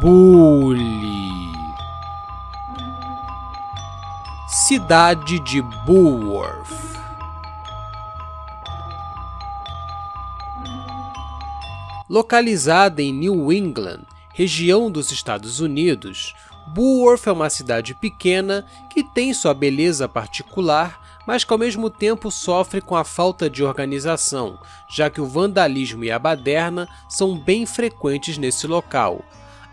Bully. Cidade de Bulworth. Localizada em New England, região dos Estados Unidos, Bulworth é uma cidade pequena que tem sua beleza particular, mas que ao mesmo tempo sofre com a falta de organização, já que o vandalismo e a baderna são bem frequentes nesse local.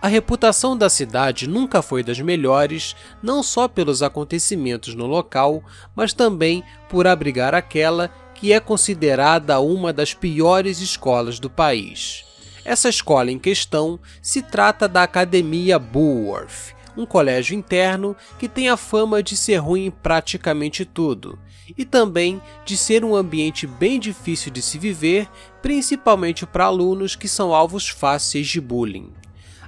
A reputação da cidade nunca foi das melhores, não só pelos acontecimentos no local, mas também por abrigar aquela que é considerada uma das piores escolas do país. Essa escola em questão se trata da Academia Bulworth, um colégio interno que tem a fama de ser ruim em praticamente tudo, e também de ser um ambiente bem difícil de se viver, principalmente para alunos que são alvos fáceis de bullying.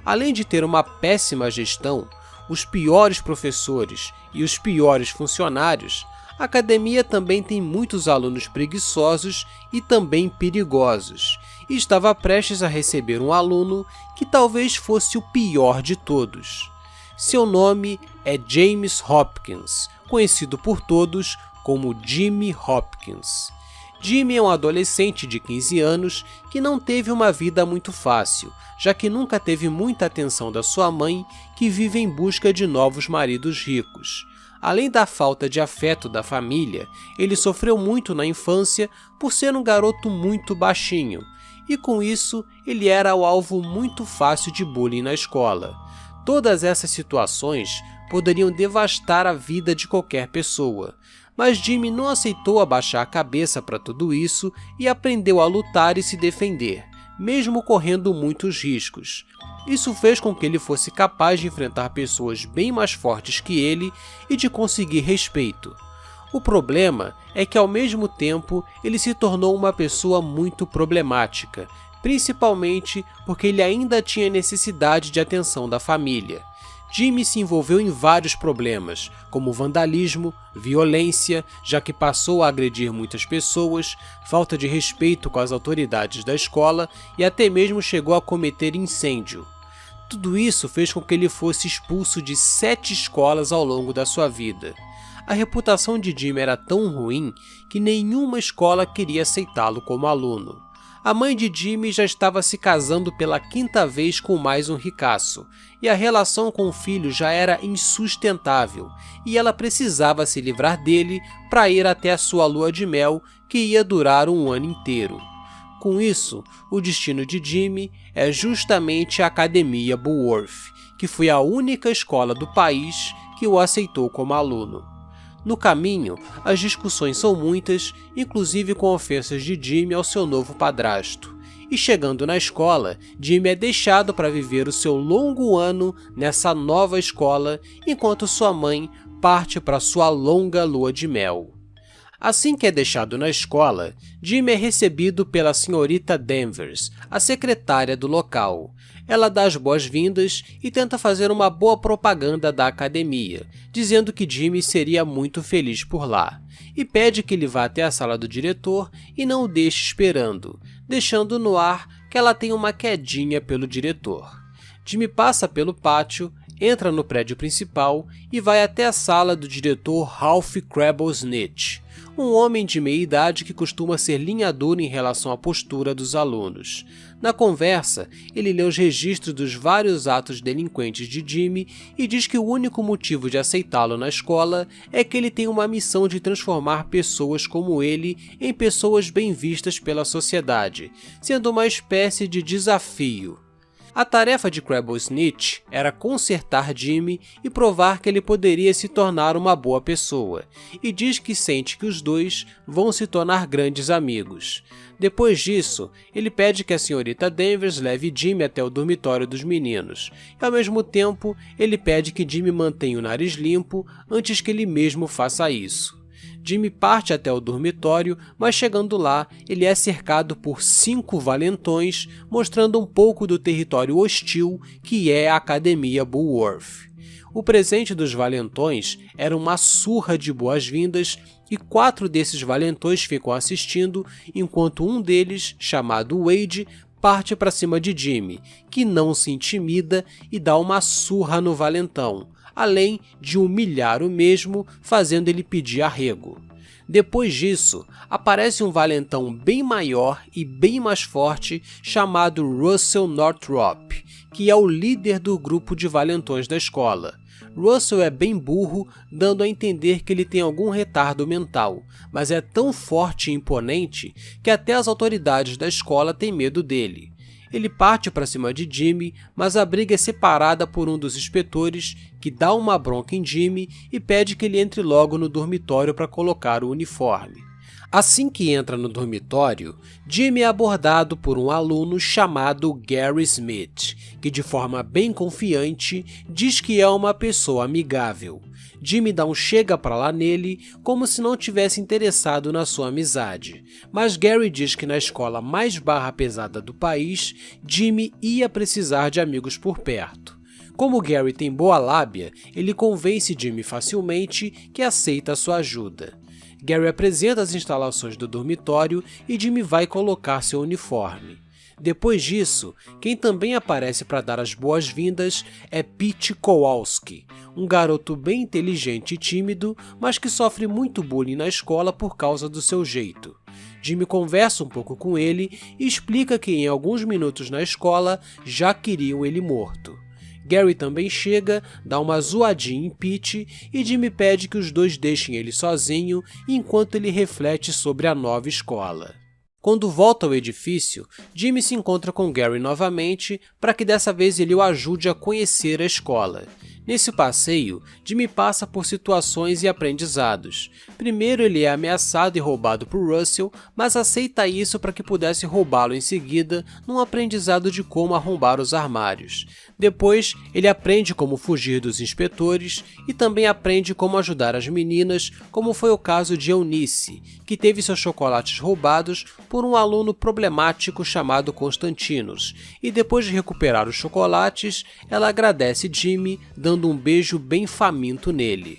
Além de ter uma péssima gestão, os piores professores e os piores funcionários, a academia também tem muitos alunos preguiçosos e também perigosos, e estava prestes a receber um aluno que talvez fosse o pior de todos. Seu nome é James Hopkins, conhecido por todos como Jimmy Hopkins. Jimmy é um adolescente de 15 anos que não teve uma vida muito fácil, já que nunca teve muita atenção da sua mãe, que vive em busca de novos maridos ricos. Além da falta de afeto da família, ele sofreu muito na infância por ser um garoto muito baixinho, e com isso ele era o alvo muito fácil de bullying na escola. Todas essas situações poderiam devastar a vida de qualquer pessoa, mas Jimmy não aceitou abaixar a cabeça para tudo isso e aprendeu a lutar e se defender, mesmo correndo muitos riscos. Isso fez com que ele fosse capaz de enfrentar pessoas bem mais fortes que ele e de conseguir respeito. O problema é que, ao mesmo tempo, ele se tornou uma pessoa muito problemática, principalmente porque ele ainda tinha necessidade de atenção da família. Jimmy se envolveu em vários problemas, como vandalismo, violência, já que passou a agredir muitas pessoas, falta de respeito com as autoridades da escola e até mesmo chegou a cometer incêndio. Tudo isso fez com que ele fosse expulso de 7 escolas ao longo da sua vida. A reputação de Jimmy era tão ruim que nenhuma escola queria aceitá-lo como aluno. A mãe de Jimmy já estava se casando pela 5ª vez com mais um ricaço, e a relação com o filho já era insustentável, e ela precisava se livrar dele para ir até a sua lua de mel, que ia durar um ano inteiro. Com isso, o destino de Jimmy é justamente a Academia Bulworth, que foi a única escola do país que o aceitou como aluno. No caminho, as discussões são muitas, inclusive com ofensas de Jimmy ao seu novo padrasto. E chegando na escola, Jimmy é deixado para viver o seu longo ano nessa nova escola, enquanto sua mãe parte para sua longa lua de mel. Assim que é deixado na escola, Jimmy é recebido pela senhorita Danvers, a secretária do local. Ela dá as boas-vindas e tenta fazer uma boa propaganda da academia, dizendo que Jimmy seria muito feliz por lá, e pede que ele vá até a sala do diretor e não o deixe esperando, deixando no ar que ela tem uma quedinha pelo diretor. Jimmy passa pelo pátio, entra no prédio principal e vai até a sala do diretor Ralph Crabblesnitch, um homem de meia idade que costuma ser linha dura em relação à postura dos alunos. Na conversa, ele lê os registros dos vários atos delinquentes de Jimmy e diz que o único motivo de aceitá-lo na escola é que ele tem uma missão de transformar pessoas como ele em pessoas bem vistas pela sociedade, sendo uma espécie de desafio. A tarefa de Crabblesnitch era consertar Jimmy e provar que ele poderia se tornar uma boa pessoa, e diz que sente que os dois vão se tornar grandes amigos. Depois disso, ele pede que a senhorita Danvers leve Jimmy até o dormitório dos meninos, e ao mesmo tempo ele pede que Jimmy mantenha o nariz limpo antes que ele mesmo faça isso. Jimmy parte até o dormitório, mas chegando lá, ele é cercado por 5 valentões, mostrando um pouco do território hostil que é a Academia Bulworth. O presente dos valentões era uma surra de boas-vindas e 4 desses valentões ficam assistindo, enquanto um deles, chamado Wade, parte para cima de Jimmy, que não se intimida e dá uma surra no valentão, além de humilhar o mesmo, fazendo ele pedir arrego. Depois disso, aparece um valentão bem maior e bem mais forte chamado Russell Northrop, que é o líder do grupo de valentões da escola. Russell é bem burro, dando a entender que ele tem algum retardo mental, mas é tão forte e imponente que até as autoridades da escola têm medo dele. Ele parte para cima de Jimmy, mas a briga é separada por um dos inspetores, que dá uma bronca em Jimmy e pede que ele entre logo no dormitório para colocar o uniforme. Assim que entra no dormitório, Jimmy é abordado por um aluno chamado Gary Smith, que de forma bem confiante diz que é uma pessoa amigável. Jimmy dá um chega pra lá nele, como se não tivesse interessado na sua amizade, mas Gary diz que na escola mais barra pesada do país, Jimmy ia precisar de amigos por perto. Como Gary tem boa lábia, ele convence Jimmy facilmente que aceita sua ajuda. Gary apresenta as instalações do dormitório e Jimmy vai colocar seu uniforme. Depois disso, quem também aparece para dar as boas-vindas é Pete Kowalski, um garoto bem inteligente e tímido, mas que sofre muito bullying na escola por causa do seu jeito. Jimmy conversa um pouco com ele e explica que em alguns minutos na escola já queriam ele morto. Gary também chega, dá uma zoadinha em Pete e Jimmy pede que os dois deixem ele sozinho enquanto ele reflete sobre a nova escola. Quando volta ao edifício, Jimmy se encontra com Gary novamente para que dessa vez ele o ajude a conhecer a escola. Nesse passeio, Jimmy passa por situações e aprendizados. Primeiro ele é ameaçado e roubado por Russell, mas aceita isso para que pudesse roubá-lo em seguida num aprendizado de como arrombar os armários. Depois, ele aprende como fugir dos inspetores e também aprende como ajudar as meninas, como foi o caso de Eunice, que teve seus chocolates roubados por um aluno problemático chamado Constantinos, e depois de recuperar os chocolates, ela agradece Jimmy, dando um beijo bem faminto nele.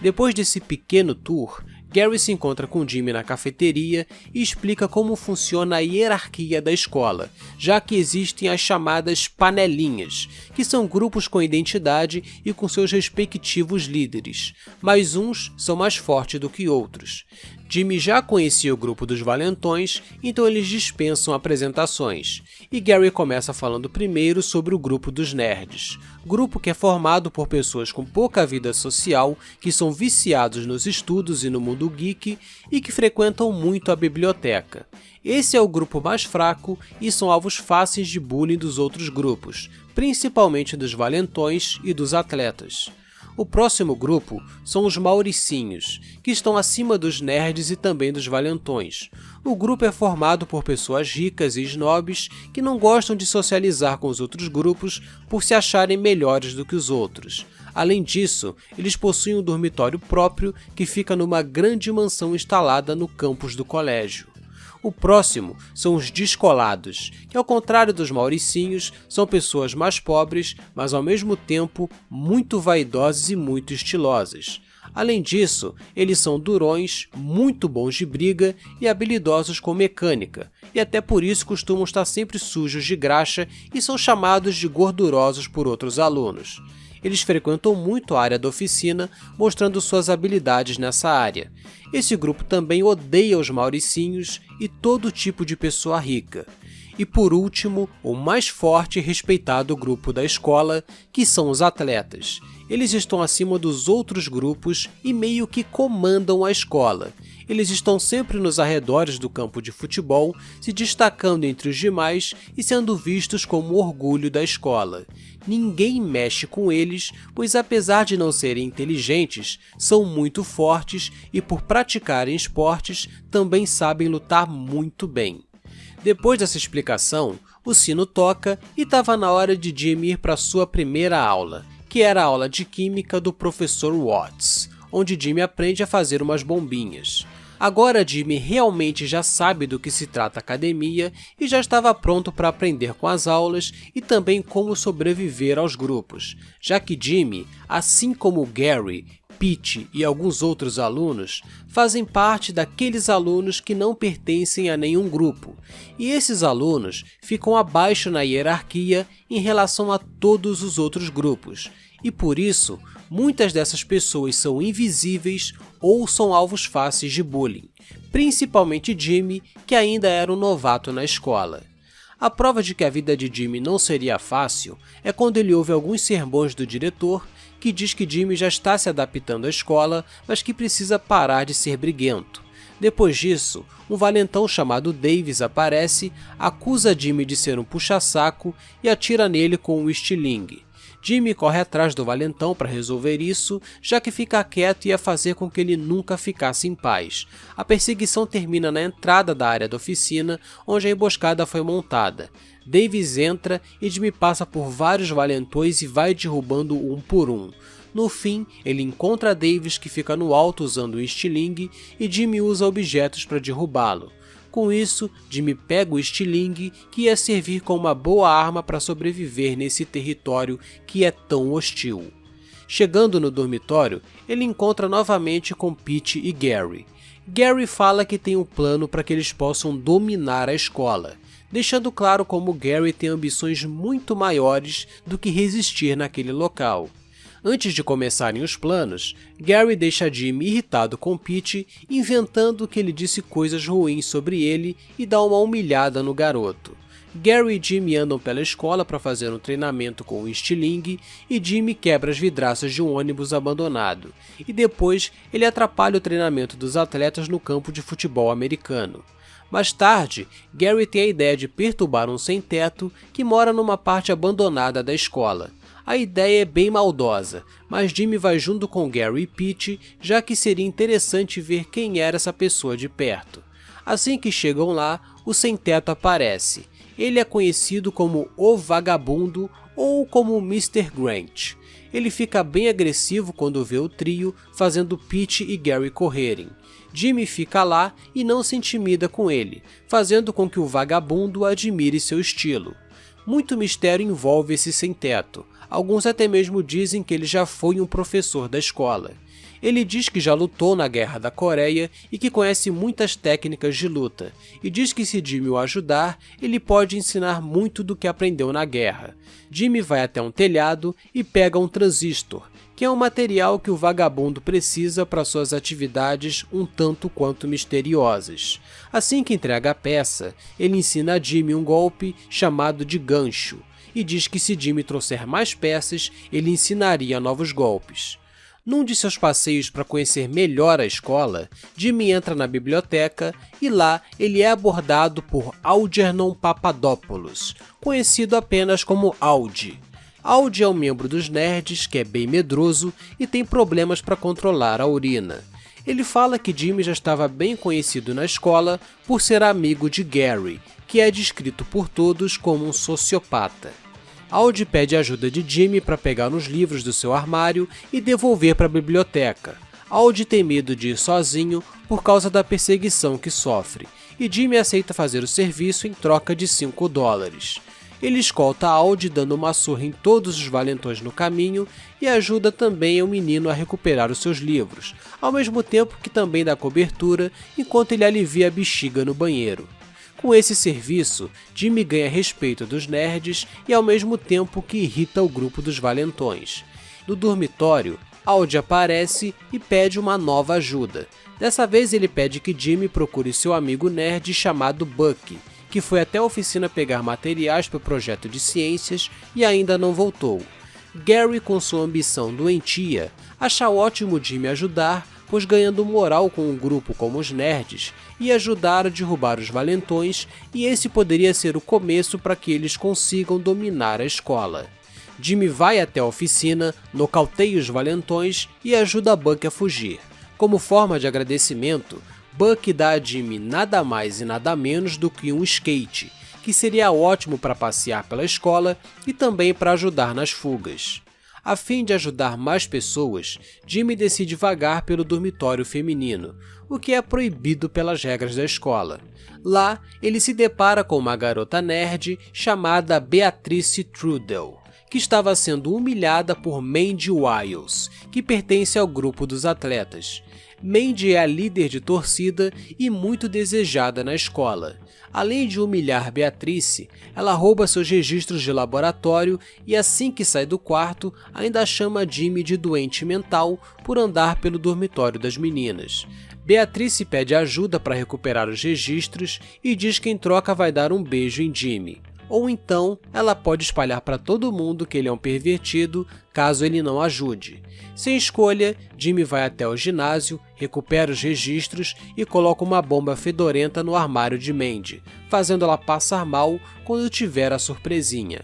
Depois desse pequeno tour, Gary se encontra com Jimmy na cafeteria e explica como funciona a hierarquia da escola, já que existem as chamadas panelinhas, que são grupos com identidade e com seus respectivos líderes, mas uns são mais fortes do que outros. Jimmy já conhecia o grupo dos valentões, então eles dispensam apresentações, e Gary começa falando primeiro sobre o grupo dos nerds, grupo que é formado por pessoas com pouca vida social, que são viciados nos estudos e no mundo geek e que frequentam muito a biblioteca. Esse é o grupo mais fraco e são alvos fáceis de bullying dos outros grupos, principalmente dos valentões e dos atletas. O próximo grupo são os mauricinhos, que estão acima dos nerds e também dos valentões. O grupo é formado por pessoas ricas e snobs que não gostam de socializar com os outros grupos por se acharem melhores do que os outros. Além disso, eles possuem um dormitório próprio que fica numa grande mansão instalada no campus do colégio. O próximo são os descolados, que ao contrário dos mauricinhos, são pessoas mais pobres, mas ao mesmo tempo muito vaidosas e muito estilosas. Além disso, eles são durões, muito bons de briga e habilidosos com mecânica, e até por isso costumam estar sempre sujos de graxa e são chamados de gordurosos por outros alunos. Eles frequentam muito a área da oficina, mostrando suas habilidades nessa área. Esse grupo também odeia os mauricinhos e todo tipo de pessoa rica. E por último, o mais forte e respeitado grupo da escola, que são os atletas. Eles estão acima dos outros grupos e meio que comandam a escola. Eles estão sempre nos arredores do campo de futebol, se destacando entre os demais e sendo vistos como o orgulho da escola. Ninguém mexe com eles, pois apesar de não serem inteligentes, são muito fortes e por praticarem esportes também sabem lutar muito bem. Depois dessa explicação, o sino toca e estava na hora de Jimmy ir para sua primeira aula, que era a aula de química do professor Watts, onde Jimmy aprende a fazer umas bombinhas. Agora Jimmy realmente já sabe do que se trata a academia e já estava pronto para aprender com as aulas e também como sobreviver aos grupos, já que Jimmy, assim como Gary, Pete e alguns outros alunos fazem parte daqueles alunos que não pertencem a nenhum grupo, e esses alunos ficam abaixo na hierarquia em relação a todos os outros grupos, e por isso, muitas dessas pessoas são invisíveis ou são alvos fáceis de bullying, principalmente Jimmy, que ainda era um novato na escola. A prova de que a vida de Jimmy não seria fácil é quando ele ouve alguns sermões do diretor que diz que Jimmy já está se adaptando à escola, mas que precisa parar de ser briguento. Depois disso, um valentão chamado Davis aparece, acusa Jimmy de ser um puxa-saco e atira nele com um estilingue. Jimmy corre atrás do valentão para resolver isso, já que ficar quieto ia fazer com que ele nunca ficasse em paz. A perseguição termina na entrada da área da oficina, onde a emboscada foi montada. Davis entra e Jimmy passa por vários valentões e vai derrubando um por um. No fim, ele encontra Davis, que fica no alto usando um estilingue, e Jimmy usa objetos para derrubá-lo. Com isso, Jimmy pega o estilingue, que ia servir como uma boa arma para sobreviver nesse território que é tão hostil. Chegando no dormitório, ele encontra novamente com Pete e Gary. Gary fala que tem um plano para que eles possam dominar a escola, deixando claro como Gary tem ambições muito maiores do que resistir naquele local. Antes de começarem os planos, Gary deixa Jimmy irritado com Pete, inventando que ele disse coisas ruins sobre ele e dá uma humilhada no garoto. Gary e Jimmy andam pela escola para fazer um treinamento com o estilingue e Jimmy quebra as vidraças de um ônibus abandonado, e depois ele atrapalha o treinamento dos atletas no campo de futebol americano. Mais tarde, Gary tem a ideia de perturbar um sem-teto que mora numa parte abandonada da escola. A ideia é bem maldosa, mas Jimmy vai junto com Gary e Pete, já que seria interessante ver quem era essa pessoa de perto. Assim que chegam lá, o sem-teto aparece. Ele é conhecido como o Vagabundo ou como Mr. Grant. Ele fica bem agressivo quando vê o trio fazendo Pete e Gary correrem. Jimmy fica lá e não se intimida com ele, fazendo com que o Vagabundo admire seu estilo. Muito mistério envolve esse sem-teto. Alguns até mesmo dizem que ele já foi um professor da escola. Ele diz que já lutou na Guerra da Coreia e que conhece muitas técnicas de luta, e diz que se Jimmy o ajudar, ele pode ensinar muito do que aprendeu na guerra. Jimmy vai até um telhado e pega um transistor, que é um material que o Vagabundo precisa para suas atividades um tanto quanto misteriosas. Assim que entrega a peça, ele ensina a Jimmy um golpe chamado de gancho, e diz que se Jimmy trouxer mais peças, ele ensinaria novos golpes. Num de seus passeios para conhecer melhor a escola, Jimmy entra na biblioteca e lá ele é abordado por Algernon Papadopoulos, conhecido apenas como Aldi. Aldi é um membro dos nerds que é bem medroso e tem problemas para controlar a urina. Ele fala que Jimmy já estava bem conhecido na escola por ser amigo de Gary, que é descrito por todos como um sociopata. Aldi pede ajuda de Jimmy para pegar os livros do seu armário e devolver para a biblioteca. Aldi tem medo de ir sozinho por causa da perseguição que sofre, e Jimmy aceita fazer o serviço em troca de $5. Ele escolta Aldi dando uma surra em todos os valentões no caminho e ajuda também o menino a recuperar os seus livros, ao mesmo tempo que também dá cobertura enquanto ele alivia a bexiga no banheiro. Com esse serviço, Jimmy ganha respeito dos nerds e ao mesmo tempo que irrita o grupo dos valentões. No dormitório, Aldi aparece e pede uma nova ajuda. Dessa vez ele pede que Jimmy procure seu amigo nerd chamado Bucky, que foi até a oficina pegar materiais para o projeto de ciências e ainda não voltou. Gary, com sua ambição doentia, acha ótimo Jimmy ajudar, pois ganhando moral com um grupo como os nerds, ia ajudar a derrubar os valentões e esse poderia ser o começo para que eles consigam dominar a escola. Jimmy vai até a oficina, nocauteia os valentões e ajuda Bucky a fugir. Como forma de agradecimento, Bucky dá a Jimmy nada mais e nada menos do que um skate, que seria ótimo para passear pela escola e também para ajudar nas fugas. A fim de ajudar mais pessoas, Jimmy decide vagar pelo dormitório feminino, o que é proibido pelas regras da escola. Lá, ele se depara com uma garota nerd chamada Beatrice Trudel, que estava sendo humilhada por Mandy Wiles, que pertence ao grupo dos atletas. Mandy é a líder de torcida e muito desejada na escola. Além de humilhar Beatrice, ela rouba seus registros de laboratório e assim que sai do quarto, ainda chama Jimmy de doente mental por andar pelo dormitório das meninas. Beatrice pede ajuda para recuperar os registros e diz que em troca vai dar um beijo em Jimmy. Ou então, ela pode espalhar para todo mundo que ele é um pervertido, caso ele não ajude. Sem escolha, Jimmy vai até o ginásio, recupera os registros e coloca uma bomba fedorenta no armário de Mandy, fazendo ela passar mal quando tiver a surpresinha.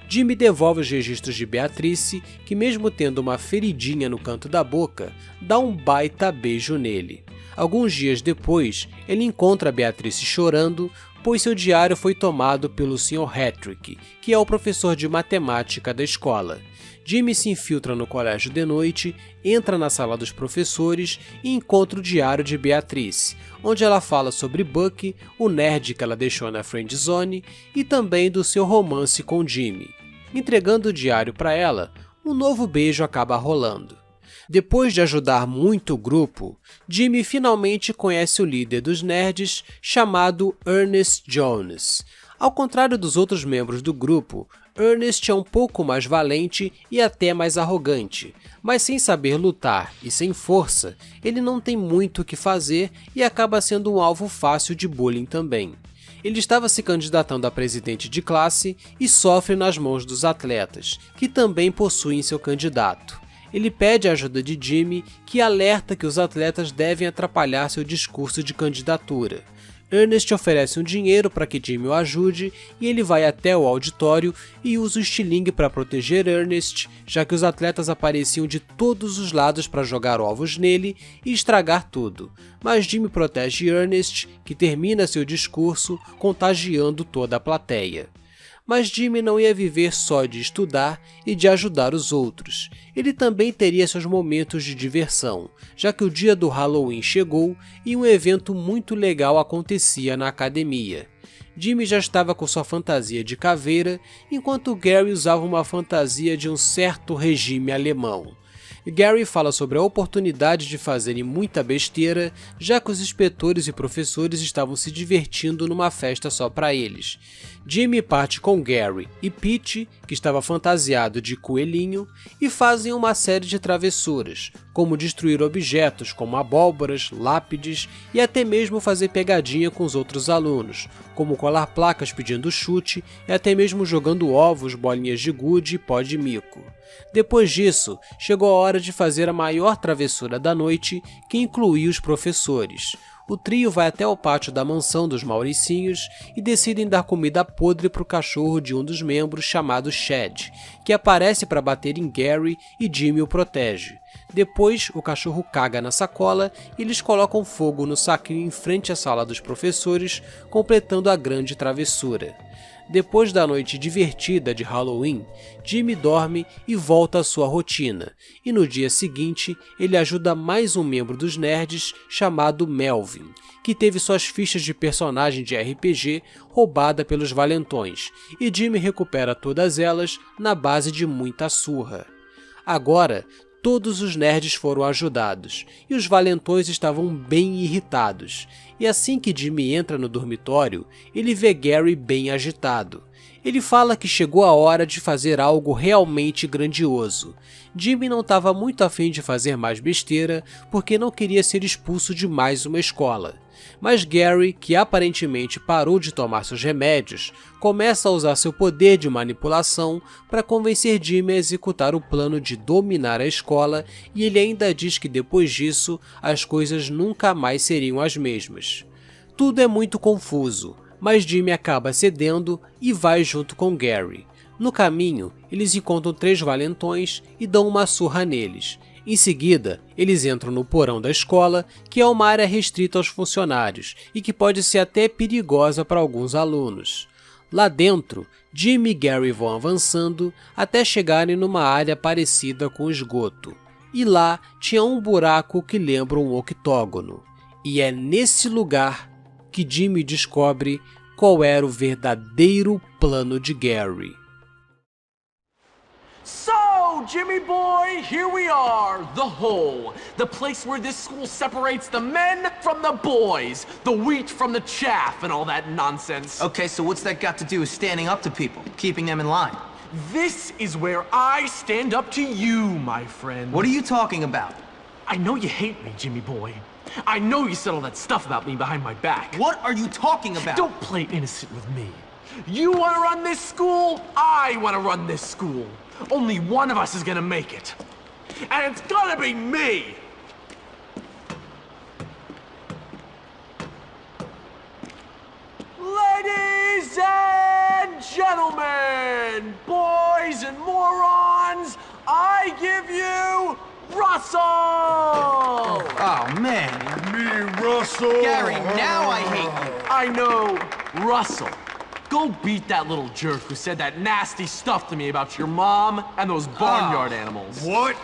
Jimmy devolve os registros de Beatrice, que mesmo tendo uma feridinha no canto da boca, dá um baita beijo nele. Alguns dias depois, ele encontra Beatrice chorando, pois seu diário foi tomado pelo Sr. Hattrick, que é o professor de matemática da escola. Jimmy se infiltra no colégio de noite, entra na sala dos professores e encontra o diário de Beatrice, onde ela fala sobre Buck, o nerd que ela deixou na friend zone, e também do seu romance com Jimmy. Entregando o diário para ela, um novo beijo acaba rolando. Depois de ajudar muito o grupo, Jimmy finalmente conhece o líder dos nerds, chamado Ernest Jones. Ao contrário dos outros membros do grupo, Ernest é um pouco mais valente e até mais arrogante, mas sem saber lutar e sem força, ele não tem muito o que fazer e acaba sendo um alvo fácil de bullying também. Ele estava se candidatando a presidente de classe e sofre nas mãos dos atletas, que também possuem seu candidato. Ele pede a ajuda de Jimmy, que alerta que os atletas devem atrapalhar seu discurso de candidatura. Ernest oferece um dinheiro para que Jimmy o ajude e ele vai até o auditório e usa o estilingue para proteger Ernest, já que os atletas apareciam de todos os lados para jogar ovos nele e estragar tudo. Mas Jimmy protege Ernest, que termina seu discurso contagiando toda a plateia. Mas Jimmy não ia viver só de estudar e de ajudar os outros. Ele também teria seus momentos de diversão, já que o dia do Halloween chegou e um evento muito legal acontecia na academia. Jimmy já estava com sua fantasia de caveira, enquanto Gary usava uma fantasia de um certo regime alemão. Gary fala sobre a oportunidade de fazerem muita besteira, já que os inspetores e professores estavam se divertindo numa festa só para eles. Jimmy parte com Gary e Pete, que estava fantasiado de coelhinho, e fazem uma série de travessuras, como destruir objetos como abóboras, lápides e até mesmo fazer pegadinha com os outros alunos, como colar placas pedindo chute e até mesmo jogando ovos, bolinhas de gude e pó de mico. Depois disso, chegou a hora de fazer a maior travessura da noite, que incluía os professores. O trio vai até o pátio da mansão dos Mauricinhos e decidem dar comida podre para o cachorro de um dos membros chamado Chad, que aparece para bater em Gary e Jimmy o protege. Depois, o cachorro caga na sacola e eles colocam fogo no saquinho em frente à sala dos professores, completando a grande travessura. Depois da noite divertida de Halloween, Jimmy dorme e volta à sua rotina, e no dia seguinte ele ajuda mais um membro dos nerds chamado Melvin, que teve suas fichas de personagem de RPG roubada pelos valentões, e Jimmy recupera todas elas na base de muita surra. Agora, todos os nerds foram ajudados, e os valentões estavam bem irritados, e assim que Jimmy entra no dormitório, ele vê Gary bem agitado. Ele fala que chegou a hora de fazer algo realmente grandioso. Jimmy não estava muito afim de fazer mais besteira, porque não queria ser expulso de mais uma escola. Mas Gary, que aparentemente parou de tomar seus remédios, começa a usar seu poder de manipulação para convencer Jimmy a executar o plano de dominar a escola, e ele ainda diz que depois disso as coisas nunca mais seriam as mesmas. Tudo é muito confuso, mas Jimmy acaba cedendo e vai junto com Gary. No caminho, eles encontram 3 valentões e dão uma surra neles. Em seguida, eles entram no porão da escola, que é uma área restrita aos funcionários e que pode ser até perigosa para alguns alunos. Lá dentro, Jimmy e Gary vão avançando até chegarem numa área parecida com esgoto. E lá tinha um buraco que lembra um octógono. E é nesse lugar que Jimmy descobre qual era o verdadeiro plano de Gary. So, Jimmy boy, here we are, the hole. The place where this school separates the men from the boys, the wheat from the chaff, and all that nonsense. Okay, so what's that got to do with standing up to people, keeping them in line? This is where I stand up to you, my friend. What are you talking about? I know you hate me, Jimmy boy. I know you said all that stuff about me behind my back. What are you talking about? Don't play innocent with me. You want to run this school? I want to run this school. Only one of us is gonna make it. And it's gonna be me! Ladies and gentlemen, boys and morons, I give you Russell! Oh, man. Me, Russell! Gary, now I hate you. I know, Russell. Go beat that little jerk who said that nasty stuff to me about your mom and those barnyard animals. What?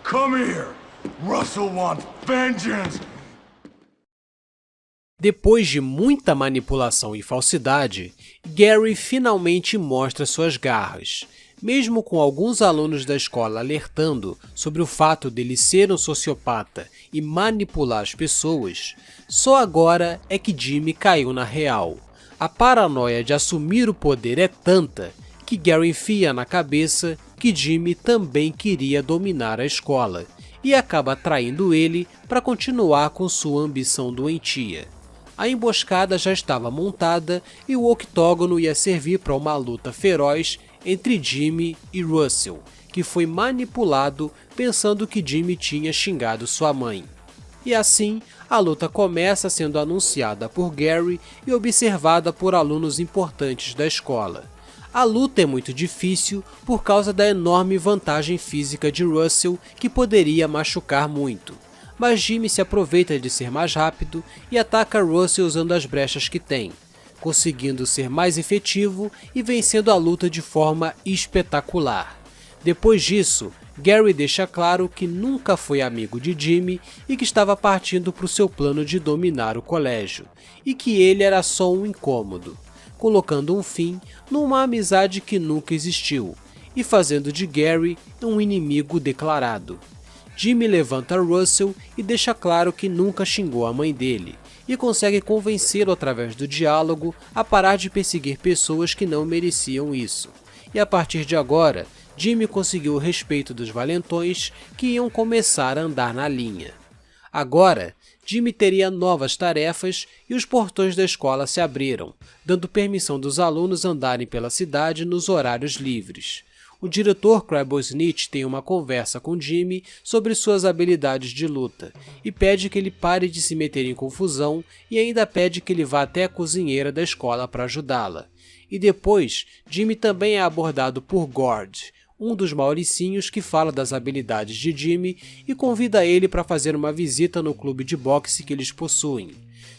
Come here. Russell wants vengeance. Depois de muita manipulação e falsidade, Gary finalmente mostra suas garras. Mesmo com alguns alunos da escola alertando sobre o fato dele ser um sociopata e manipular as pessoas, só agora é que Jimmy caiu na real. A paranoia de assumir o poder é tanta que Gary enfia na cabeça que Jimmy também queria dominar a escola e acaba traindo ele para continuar com sua ambição doentia. A emboscada já estava montada e o octógono ia servir para uma luta feroz entre Jimmy e Russell, que foi manipulado pensando que Jimmy tinha xingado sua mãe. E assim, a luta começa sendo anunciada por Gary e observada por alunos importantes da escola. A luta é muito difícil por causa da enorme vantagem física de Russell, que poderia machucar muito. Mas Jimmy se aproveita de ser mais rápido e ataca Russell usando as brechas que tem, conseguindo ser mais efetivo e vencendo a luta de forma espetacular. Depois disso, Gary deixa claro que nunca foi amigo de Jimmy e que estava partindo para o seu plano de dominar o colégio, e que ele era só um incômodo, colocando um fim numa amizade que nunca existiu, e fazendo de Gary um inimigo declarado. Jimmy levanta Russell e deixa claro que nunca xingou a mãe dele, e consegue convencê-lo através do diálogo a parar de perseguir pessoas que não mereciam isso. E a partir de agora, Jimmy conseguiu o respeito dos valentões que iam começar a andar na linha. Agora, Jimmy teria novas tarefas e os portões da escola se abriram, dando permissão dos alunos andarem pela cidade nos horários livres. O diretor Crabblesnitch tem uma conversa com Jimmy sobre suas habilidades de luta e pede que ele pare de se meter em confusão e ainda pede que ele vá até a cozinheira da escola para ajudá-la. E depois, Jimmy também é abordado por Gord, um dos mauricinhos que fala das habilidades de Jimmy e convida ele para fazer uma visita no clube de boxe que eles possuem.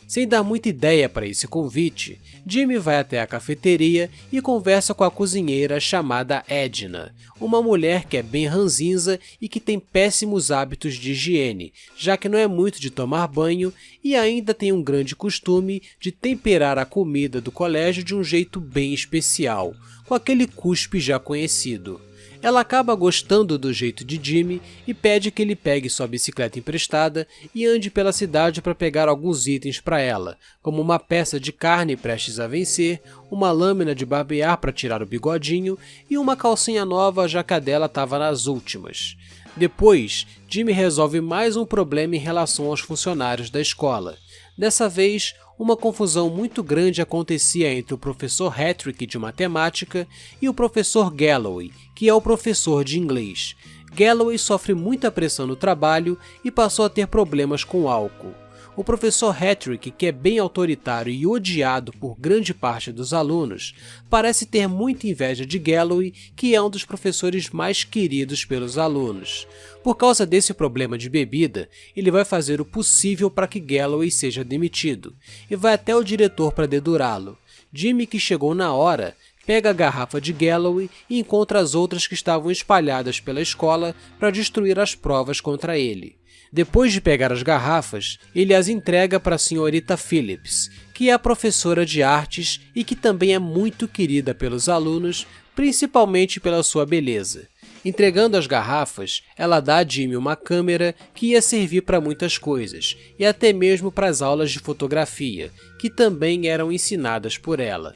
Sem dar muita ideia para esse convite, Jimmy vai até a cafeteria e conversa com a cozinheira chamada Edna, uma mulher que é bem ranzinza e que tem péssimos hábitos de higiene, já que não é muito de tomar banho e ainda tem um grande costume de temperar a comida do colégio de um jeito bem especial, com aquele cuspe já conhecido. Ela acaba gostando do jeito de Jimmy e pede que ele pegue sua bicicleta emprestada e ande pela cidade para pegar alguns itens para ela, como uma peça de carne prestes a vencer, uma lâmina de barbear para tirar o bigodinho e uma calcinha nova, já que a dela estava nas últimas. Depois, Jimmy resolve mais um problema em relação aos funcionários da escola. Dessa vez, uma confusão muito grande acontecia entre o professor Hattrick de matemática e o professor Galloway, que é o professor de inglês. Galloway sofre muita pressão no trabalho e passou a ter problemas com álcool. O professor Hattrick, que é bem autoritário e odiado por grande parte dos alunos, parece ter muita inveja de Galloway, que é um dos professores mais queridos pelos alunos. Por causa desse problema de bebida, ele vai fazer o possível para que Galloway seja demitido, e vai até o diretor para dedurá-lo. Jimmy, que chegou na hora, pega a garrafa de Galloway e encontra as outras que estavam espalhadas pela escola para destruir as provas contra ele. Depois de pegar as garrafas, ele as entrega para a senhorita Phillips, que é a professora de artes e que também é muito querida pelos alunos, principalmente pela sua beleza. Entregando as garrafas, ela dá a Jimmy uma câmera que ia servir para muitas coisas, e até mesmo para as aulas de fotografia, que também eram ensinadas por ela.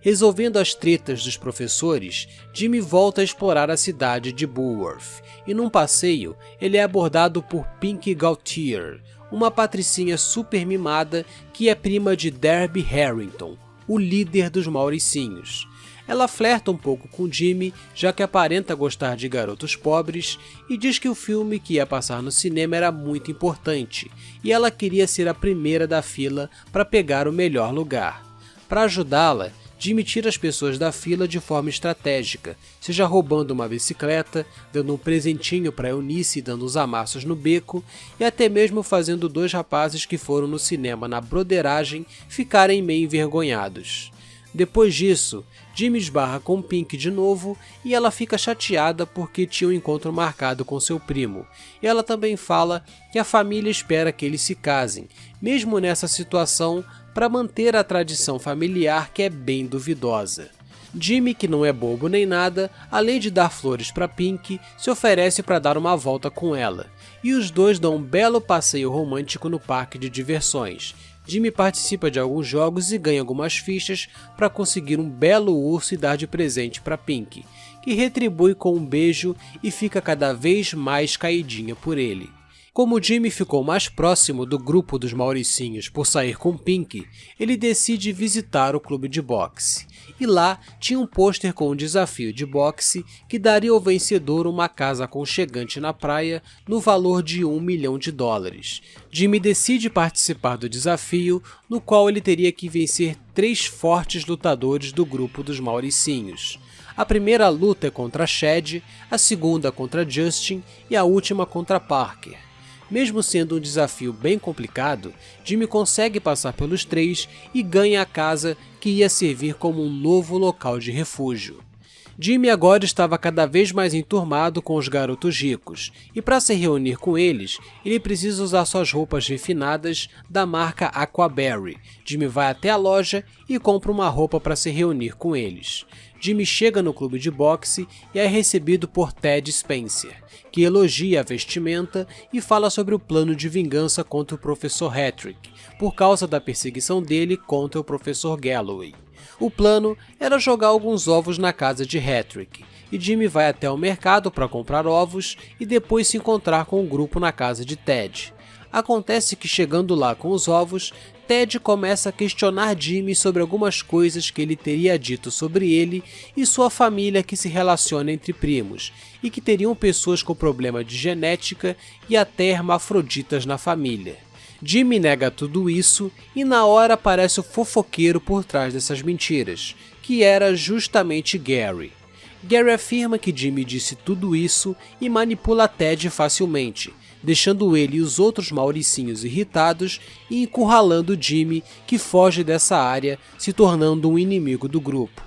Resolvendo as tretas dos professores, Jimmy volta a explorar a cidade de Bullworth, e num passeio ele é abordado por Pink Gautier, uma patricinha super mimada que é prima de Derby Harrington, o líder dos Mauricinhos. Ela flerta um pouco com Jimmy, já que aparenta gostar de garotos pobres, e diz que o filme que ia passar no cinema era muito importante, e ela queria ser a primeira da fila para pegar o melhor lugar. Para ajudá-la, Jimmy tira as pessoas da fila de forma estratégica, seja roubando uma bicicleta, dando um presentinho para Eunice e dando uns amassos no beco, e até mesmo fazendo dois rapazes que foram no cinema na broderagem ficarem meio envergonhados. Depois disso, Jimmy esbarra com Pink de novo e ela fica chateada porque tinha um encontro marcado com seu primo. E ela também fala que a família espera que eles se casem, mesmo nessa situação, para manter a tradição familiar que é bem duvidosa. Jimmy, que não é bobo nem nada, além de dar flores para Pink, se oferece para dar uma volta com ela. E os dois dão um belo passeio romântico no parque de diversões. Jimmy participa de alguns jogos e ganha algumas fichas para conseguir um belo urso e dar de presente para Pink, que retribui com um beijo e fica cada vez mais caidinha por ele. Como Jimmy ficou mais próximo do grupo dos Mauricinhos por sair com Pink, ele decide visitar o clube de boxe. E lá tinha um pôster com um desafio de boxe que daria ao vencedor uma casa aconchegante na praia no valor de $1 milhão. Jimmy decide participar do desafio, no qual ele teria que vencer 3 fortes lutadores do grupo dos Mauricinhos. A primeira luta é contra Chad, a segunda contra Justin e a última contra Parker. Mesmo sendo um desafio bem complicado, Jimmy consegue passar pelos 3 e ganha a casa que ia servir como um novo local de refúgio. Jimmy agora estava cada vez mais enturmado com os garotos ricos, e para se reunir com eles, ele precisa usar suas roupas refinadas da marca Aquaberry. Jimmy vai até a loja e compra uma roupa para se reunir com eles. Jimmy chega no clube de boxe e é recebido por Ted Spencer, que elogia a vestimenta e fala sobre o plano de vingança contra o Professor Hattrick, por causa da perseguição dele contra o Professor Galloway. O plano era jogar alguns ovos na casa de Hattrick, e Jimmy vai até o mercado para comprar ovos e depois se encontrar com o grupo na casa de Ted. Acontece que chegando lá com os ovos, Ted começa a questionar Jimmy sobre algumas coisas que ele teria dito sobre ele e sua família que se relaciona entre primos, e que teriam pessoas com problema de genética e até hermafroditas na família. Jimmy nega tudo isso e na hora aparece o fofoqueiro por trás dessas mentiras, que era justamente Gary. Gary afirma que Jimmy disse tudo isso e manipula Ted facilmente, deixando ele e os outros Mauricinhos irritados e encurralando Jimmy, que foge dessa área, se tornando um inimigo do grupo.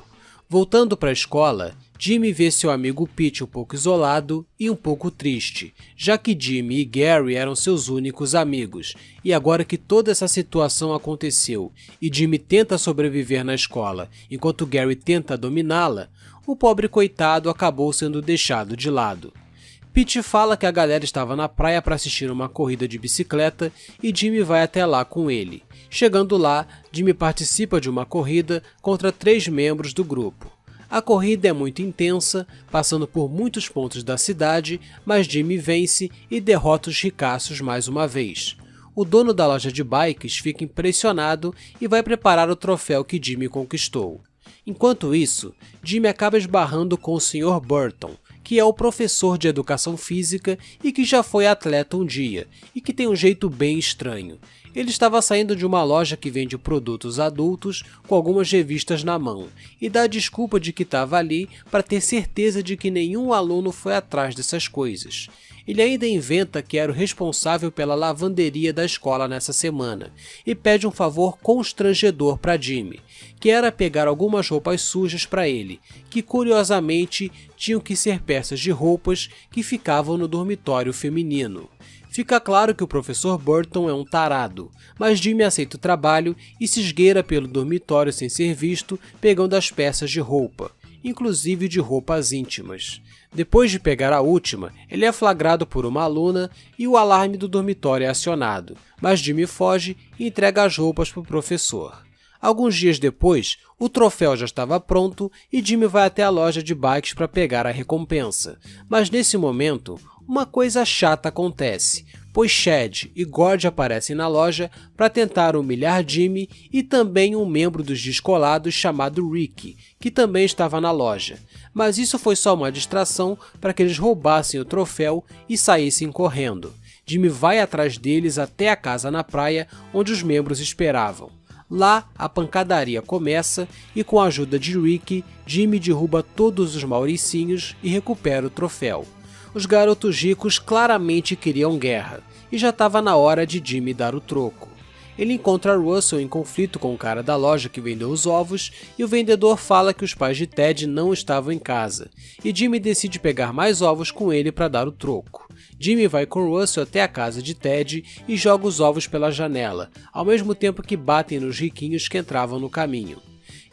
Voltando para a escola, Jimmy vê seu amigo Pete um pouco isolado e um pouco triste, já que Jimmy e Gary eram seus únicos amigos, e agora que toda essa situação aconteceu e Jimmy tenta sobreviver na escola enquanto Gary tenta dominá-la, o pobre coitado acabou sendo deixado de lado. Pete fala que a galera estava na praia para assistir uma corrida de bicicleta e Jimmy vai até lá com ele. Chegando lá, Jimmy participa de uma corrida contra 3 membros do grupo. A corrida é muito intensa, passando por muitos pontos da cidade, mas Jimmy vence e derrota os ricaços mais uma vez. O dono da loja de bikes fica impressionado e vai preparar o troféu que Jimmy conquistou. Enquanto isso, Jimmy acaba esbarrando com o Sr. Burton, que é o professor de educação física e que já foi atleta um dia, e que tem um jeito bem estranho. Ele estava saindo de uma loja que vende produtos adultos com algumas revistas na mão e dá a desculpa de que estava ali para ter certeza de que nenhum aluno foi atrás dessas coisas. Ele ainda inventa que era o responsável pela lavanderia da escola nessa semana e pede um favor constrangedor para Jimmy, que era pegar algumas roupas sujas para ele, que curiosamente tinham que ser peças de roupas que ficavam no dormitório feminino. Fica claro que o professor Burton é um tarado, mas Jimmy aceita o trabalho e se esgueira pelo dormitório sem ser visto, pegando as peças de roupa, inclusive de roupas íntimas. Depois de pegar a última, ele é flagrado por uma aluna e o alarme do dormitório é acionado, mas Jimmy foge e entrega as roupas para o professor. Alguns dias depois, o troféu já estava pronto e Jimmy vai até a loja de bikes para pegar a recompensa, mas nesse momento, uma coisa chata acontece, pois Chad e Gord aparecem na loja para tentar humilhar Jimmy e também um membro dos Descolados chamado Ricky, que também estava na loja. Mas isso foi só uma distração para que eles roubassem o troféu e saíssem correndo. Jimmy vai atrás deles até a casa na praia onde os membros esperavam. Lá, a pancadaria começa e com a ajuda de Ricky, Jimmy derruba todos os mauricinhos e recupera o troféu. Os garotos ricos claramente queriam guerra, e já estava na hora de Jimmy dar o troco. Ele encontra Russell em conflito com o cara da loja que vendeu os ovos, e o vendedor fala que os pais de Ted não estavam em casa, e Jimmy decide pegar mais ovos com ele para dar o troco. Jimmy vai com Russell até a casa de Ted e joga os ovos pela janela, ao mesmo tempo que batem nos riquinhos que entravam no caminho.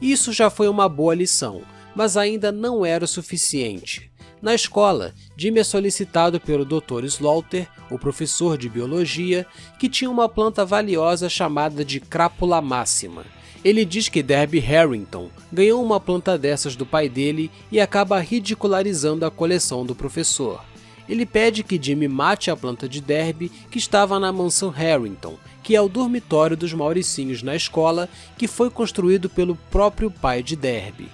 Isso já foi uma boa lição, mas ainda não era o suficiente. Na escola, Jimmy é solicitado pelo Dr. Slaughter, o professor de biologia, que tinha uma planta valiosa chamada de crápula máxima. Ele diz que Derby Harrington ganhou uma planta dessas do pai dele e acaba ridicularizando a coleção do professor. Ele pede que Jimmy mate a planta de Derby que estava na mansão Harrington, que é o dormitório dos mauricinhos na escola, que foi construído pelo próprio pai de Derby.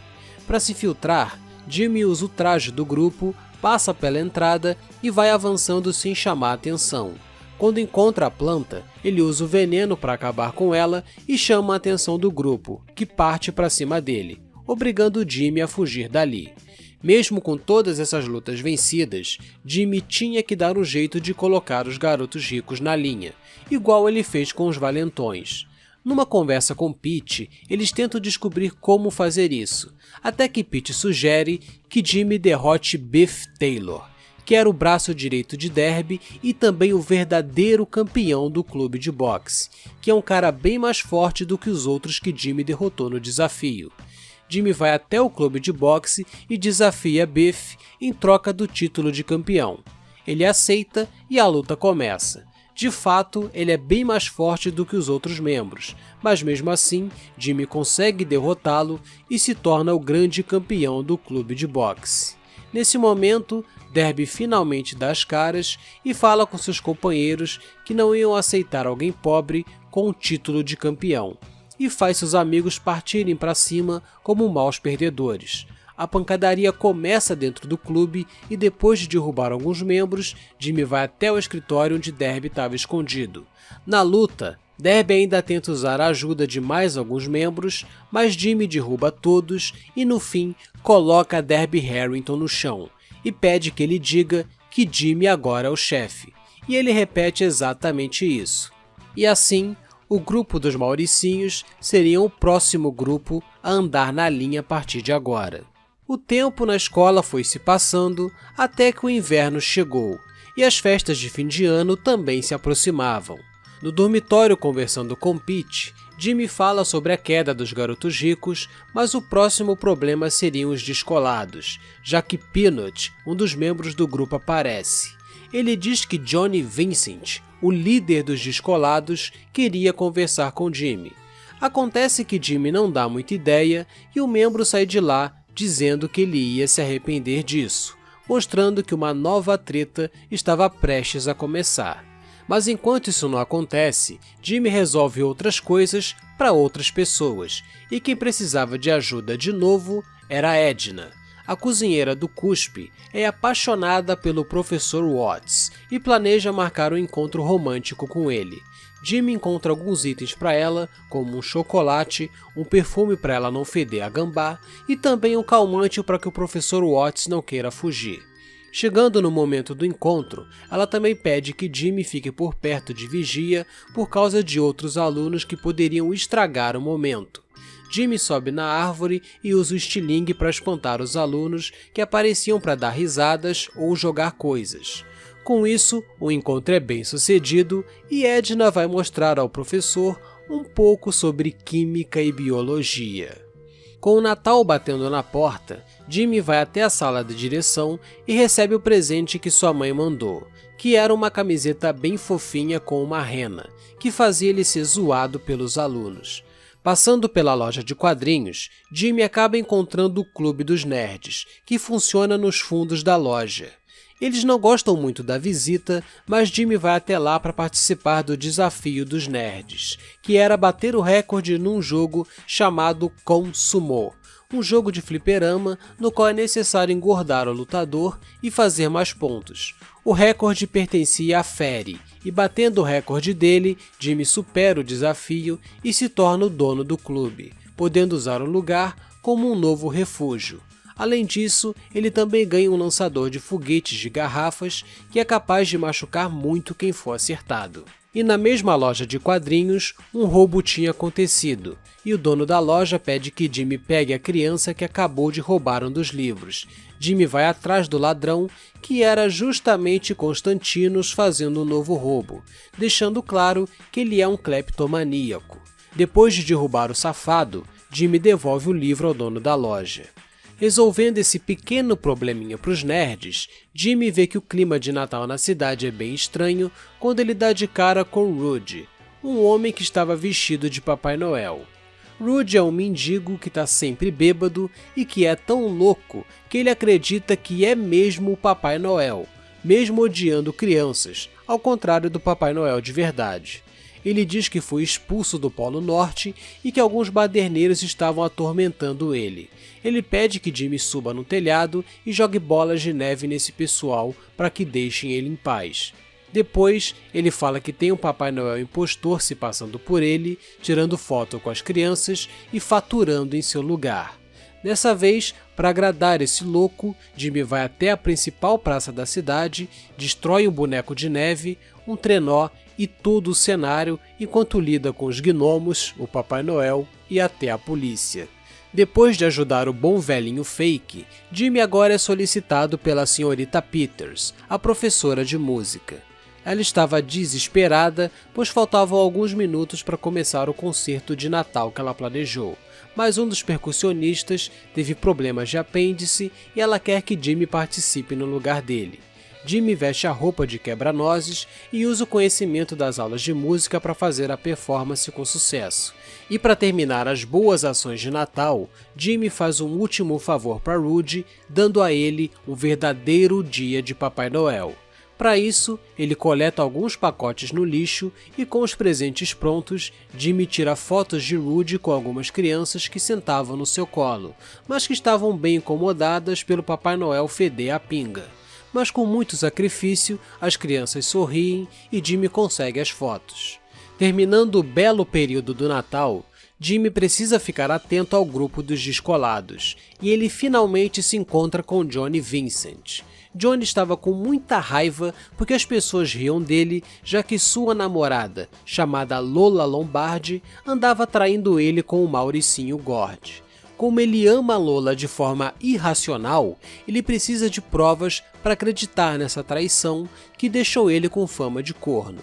Para se filtrar, Jimmy usa o traje do grupo, passa pela entrada e vai avançando sem chamar atenção. Quando encontra a planta, ele usa o veneno para acabar com ela e chama a atenção do grupo, que parte para cima dele, obrigando Jimmy a fugir dali. Mesmo com todas essas lutas vencidas, Jimmy tinha que dar um jeito de colocar os garotos ricos na linha, igual ele fez com os valentões. Numa conversa com Pete, eles tentam descobrir como fazer isso, até que Pete sugere que Jimmy derrote Biff Taylor, que era o braço direito de Derby e também o verdadeiro campeão do clube de boxe, que é um cara bem mais forte do que os outros que Jimmy derrotou no desafio. Jimmy vai até o clube de boxe e desafia Biff em troca do título de campeão. Ele aceita e a luta começa. De fato, ele é bem mais forte do que os outros membros, mas mesmo assim, Jimmy consegue derrotá-lo e se torna o grande campeão do clube de boxe. Nesse momento, Derby finalmente dá as caras e fala com seus companheiros que não iam aceitar alguém pobre com o título de campeão, e faz seus amigos partirem para cima como maus perdedores. A pancadaria começa dentro do clube e depois de derrubar alguns membros, Jimmy vai até o escritório onde Derby estava escondido. Na luta, Derby ainda tenta usar a ajuda de mais alguns membros, mas Jimmy derruba todos e no fim coloca Derby Harrington no chão e pede que ele diga que Jimmy agora é o chefe. E ele repete exatamente isso. E assim, o grupo dos Mauricinhos seria o próximo grupo a andar na linha a partir de agora. O tempo na escola foi se passando até que o inverno chegou e as festas de fim de ano também se aproximavam. No dormitório, conversando com Pete, Jimmy fala sobre a queda dos garotos ricos, mas o próximo problema seriam os descolados, já que Peanut, um dos membros do grupo, aparece. Ele diz que Johnny Vincent, o líder dos descolados, queria conversar com Jimmy. Acontece que Jimmy não dá muita ideia e o membro sai de lá dizendo que ele ia se arrepender disso, mostrando que uma nova treta estava prestes a começar. Mas enquanto isso não acontece, Jimmy resolve outras coisas para outras pessoas, e quem precisava de ajuda de novo era Edna. A cozinheira do Cuspe é apaixonada pelo Professor Watts e planeja marcar um encontro romântico com ele. Jimmy encontra alguns itens para ela, como um chocolate, um perfume para ela não feder a gambá e também um calmante para que o Professor Watts não queira fugir. Chegando no momento do encontro, ela também pede que Jimmy fique por perto de vigia por causa de outros alunos que poderiam estragar o momento. Jimmy sobe na árvore e usa o estilingue para espantar os alunos que apareciam para dar risadas ou jogar coisas. Com isso, o encontro é bem sucedido e Edna vai mostrar ao professor um pouco sobre química e biologia. Com o Natal batendo na porta, Jimmy vai até a sala de direção e recebe o presente que sua mãe mandou, que era uma camiseta bem fofinha com uma rena, que fazia ele ser zoado pelos alunos. Passando pela loja de quadrinhos, Jimmy acaba encontrando o Clube dos Nerds, que funciona nos fundos da loja. Eles não gostam muito da visita, mas Jimmy vai até lá para participar do desafio dos nerds, que era bater o recorde num jogo chamado Consumo, um jogo de fliperama no qual é necessário engordar o lutador e fazer mais pontos. O recorde pertencia a Fairy, e batendo o recorde dele, Jimmy supera o desafio e se torna o dono do clube, podendo usar o lugar como um novo refúgio. Além disso, ele também ganha um lançador de foguetes de garrafas que é capaz de machucar muito quem for acertado. E na mesma loja de quadrinhos, um roubo tinha acontecido, e o dono da loja pede que Jimmy pegue a criança que acabou de roubar um dos livros. Jimmy vai atrás do ladrão, que era justamente Constantinos fazendo um novo roubo, deixando claro que ele é um cleptomaníaco. Depois de derrubar o safado, Jimmy devolve o livro ao dono da loja. Resolvendo esse pequeno probleminha para os nerds, Jimmy vê que o clima de Natal na cidade é bem estranho quando ele dá de cara com Rudy, um homem que estava vestido de Papai Noel. Rudy é um mendigo que está sempre bêbado e que é tão louco que ele acredita que é mesmo o Papai Noel, mesmo odiando crianças, ao contrário do Papai Noel de verdade. Ele diz que foi expulso do Polo Norte e que alguns baderneiros estavam atormentando ele. Ele pede que Jimmy suba no telhado e jogue bolas de neve nesse pessoal para que deixem ele em paz. Depois, ele fala que tem um Papai Noel impostor se passando por ele, tirando foto com as crianças e faturando em seu lugar. Dessa vez, para agradar esse louco, Jimmy vai até a principal praça da cidade, destrói um boneco de neve, um trenó e todo o cenário enquanto lida com os gnomos, o Papai Noel e até a polícia. Depois de ajudar o bom velhinho Fake, Jimmy agora é solicitado pela senhorita Peters, a professora de música. Ela estava desesperada, pois faltavam alguns minutos para começar o concerto de Natal que ela planejou, mas um dos percussionistas teve problemas de apêndice e ela quer que Jimmy participe no lugar dele. Jimmy veste a roupa de quebra-nozes e usa o conhecimento das aulas de música para fazer a performance com sucesso. E para terminar as boas ações de Natal, Jimmy faz um último favor para Rudy, dando a ele um verdadeiro dia de Papai Noel. Para isso, ele coleta alguns pacotes no lixo e com os presentes prontos, Jimmy tira fotos de Rudy com algumas crianças que sentavam no seu colo, mas que estavam bem incomodadas pelo Papai Noel feder a pinga. Mas com muito sacrifício, as crianças sorriem e Jimmy consegue as fotos. Terminando o belo período do Natal, Jimmy precisa ficar atento ao grupo dos descolados, e ele finalmente se encontra com Johnny Vincent. Johnny estava com muita raiva porque as pessoas riam dele, já que sua namorada, chamada Lola Lombardi, andava traindo ele com o Mauricinho Gord. Como ele ama Lola de forma irracional, ele precisa de provas para acreditar nessa traição que deixou ele com fama de corno.